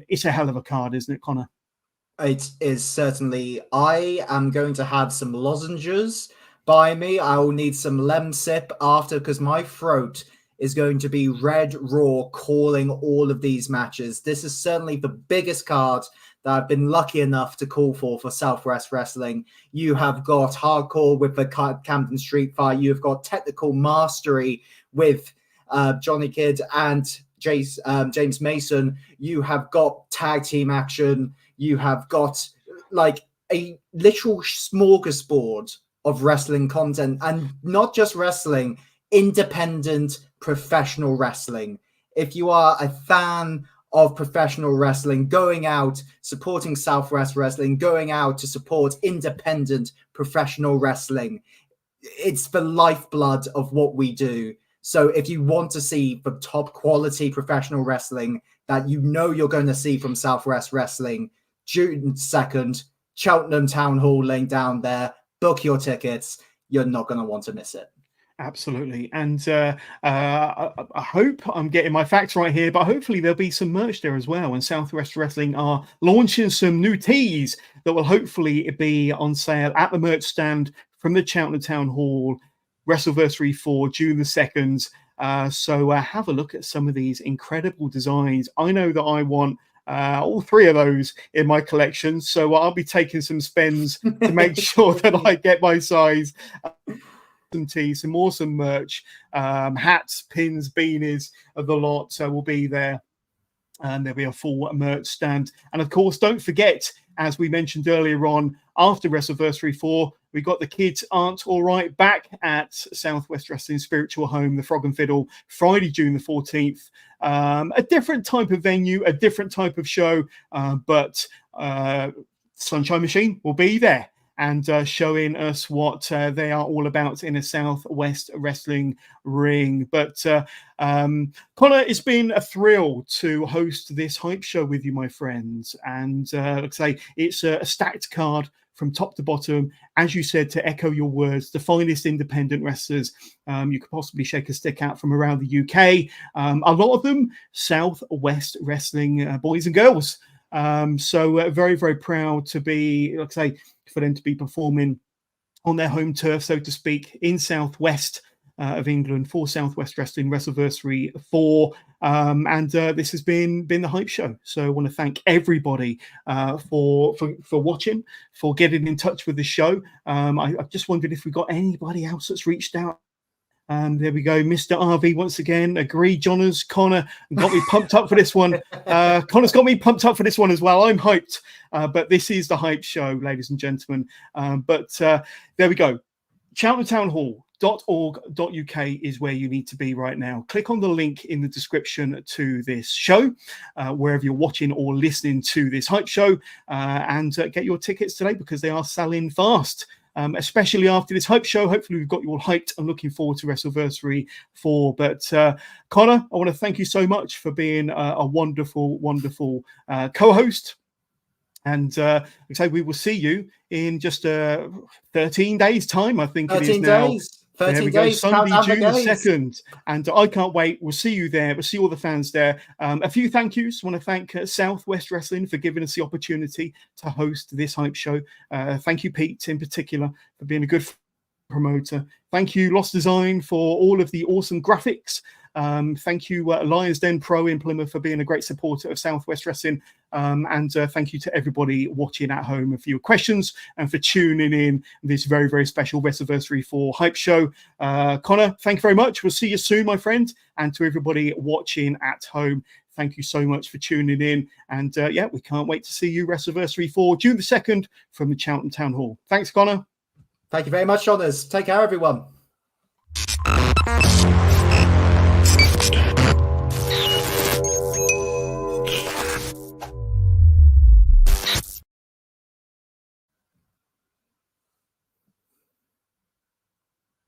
it's a hell of a card, isn't it, Connor? It is certainly. I am going to have some lozenges by me. I will need some Lemsip after, because my throat is going to be red raw calling all of these matches. This is certainly the biggest card that I've been lucky enough to call for Southwest Wrestling. You have got hardcore with the Camden Street fight. You've got technical mastery with Johnny Kidd and James Mason. You have got tag team action. You have got like a literal smorgasbord of wrestling content, and not just wrestling, independent professional wrestling. If you are a fan of professional wrestling, going out, supporting Southwest Wrestling, going out to support independent professional wrestling, it's the lifeblood of what we do. So if you want to see the top quality professional wrestling that you're going to see from Southwest Wrestling, June 2nd, Cheltenham Town Hall link down there, book your tickets. you're not going to want to miss it. Absolutely. And I hope I'm getting my facts right here, but hopefully there'll be some merch there as well. And Southwest Wrestling are launching some new tees that will hopefully be on sale at the merch stand from the Cheltenham Town Hall, Wrestleversary IV, June the 2nd. So have a look at some of these incredible designs. I know that I want all three of those in my collection. So I'll be taking some spends to make sure that I get my size. Some tees, some awesome merch, hats, pins, beanies of the lot will be there, and there'll be a full merch stand. And of course, don't forget, as we mentioned earlier on, after Wrestleversary 4, we got the Kids Aren't All Right back at Southwest Wrestling Spiritual Home, the Frog and Fiddle, Friday, June the 14th. A different type of venue, a different type of show, but Sunshine Machine will be there and showing us what they are all about in a Southwest wrestling ring. But Conor, it's been a thrill to host this hype show with you, my friends. And like I say, it's a stacked card from top to bottom. As you said, to echo your words, the finest independent wrestlers you could possibly shake a stick at from around the UK. A lot of them Southwest wrestling boys and girls. So very, very proud to be, like I say, for them to be performing on their home turf, so to speak, in Southwest of England for Southwest Wrestling Wrestleversary IV. And this has been the hype show. So I want to thank everybody for watching, for getting in touch with the show. I just wondered if we got anybody else that's reached out. There we go. Mr. RV once again. Agree, Johners. Conor got me pumped up for this one. Conor's got me pumped up for this one as well. I'm hyped. But this is the hype show, ladies and gentlemen. But there we go. CheltenhamTownHall.org.uk is where you need to be right now. Click on the link in the description to this show, wherever you're watching or listening to this hype show, and get your tickets today because they are selling fast. Especially after this hype show. Hopefully we've got you all hyped and looking forward to Wrestleversary 4. But Conor, I want to thank you so much for being a wonderful, wonderful co-host. And like I say, we will see you in just 13 days' time, I think it is now. 13 days. Sunday, June the 2nd. And I can't wait. We'll see you there. We'll see all the fans there. A few thank yous. I want to thank Southwest Wrestling for giving us the opportunity to host this hype show. Thank you, Pete, in particular, for being a good promoter. Thank you, Lost Design, for all of the awesome graphics. Thank you, Lions Den Pro in Plymouth, for being a great supporter of Southwest Wrestling. And thank you to everybody watching at home for your questions and for tuning in this very, very special Wrestleversary IV Hype Show. Conor, thank you very much. We'll see you soon, my friend. And to everybody watching at home, thank you so much for tuning in. And yeah, we can't wait to see you Wrestleversary IV, June the 2nd from the Cheltenham Town Hall. Thanks, Conor. Thank you very much, Johners. Take care, everyone.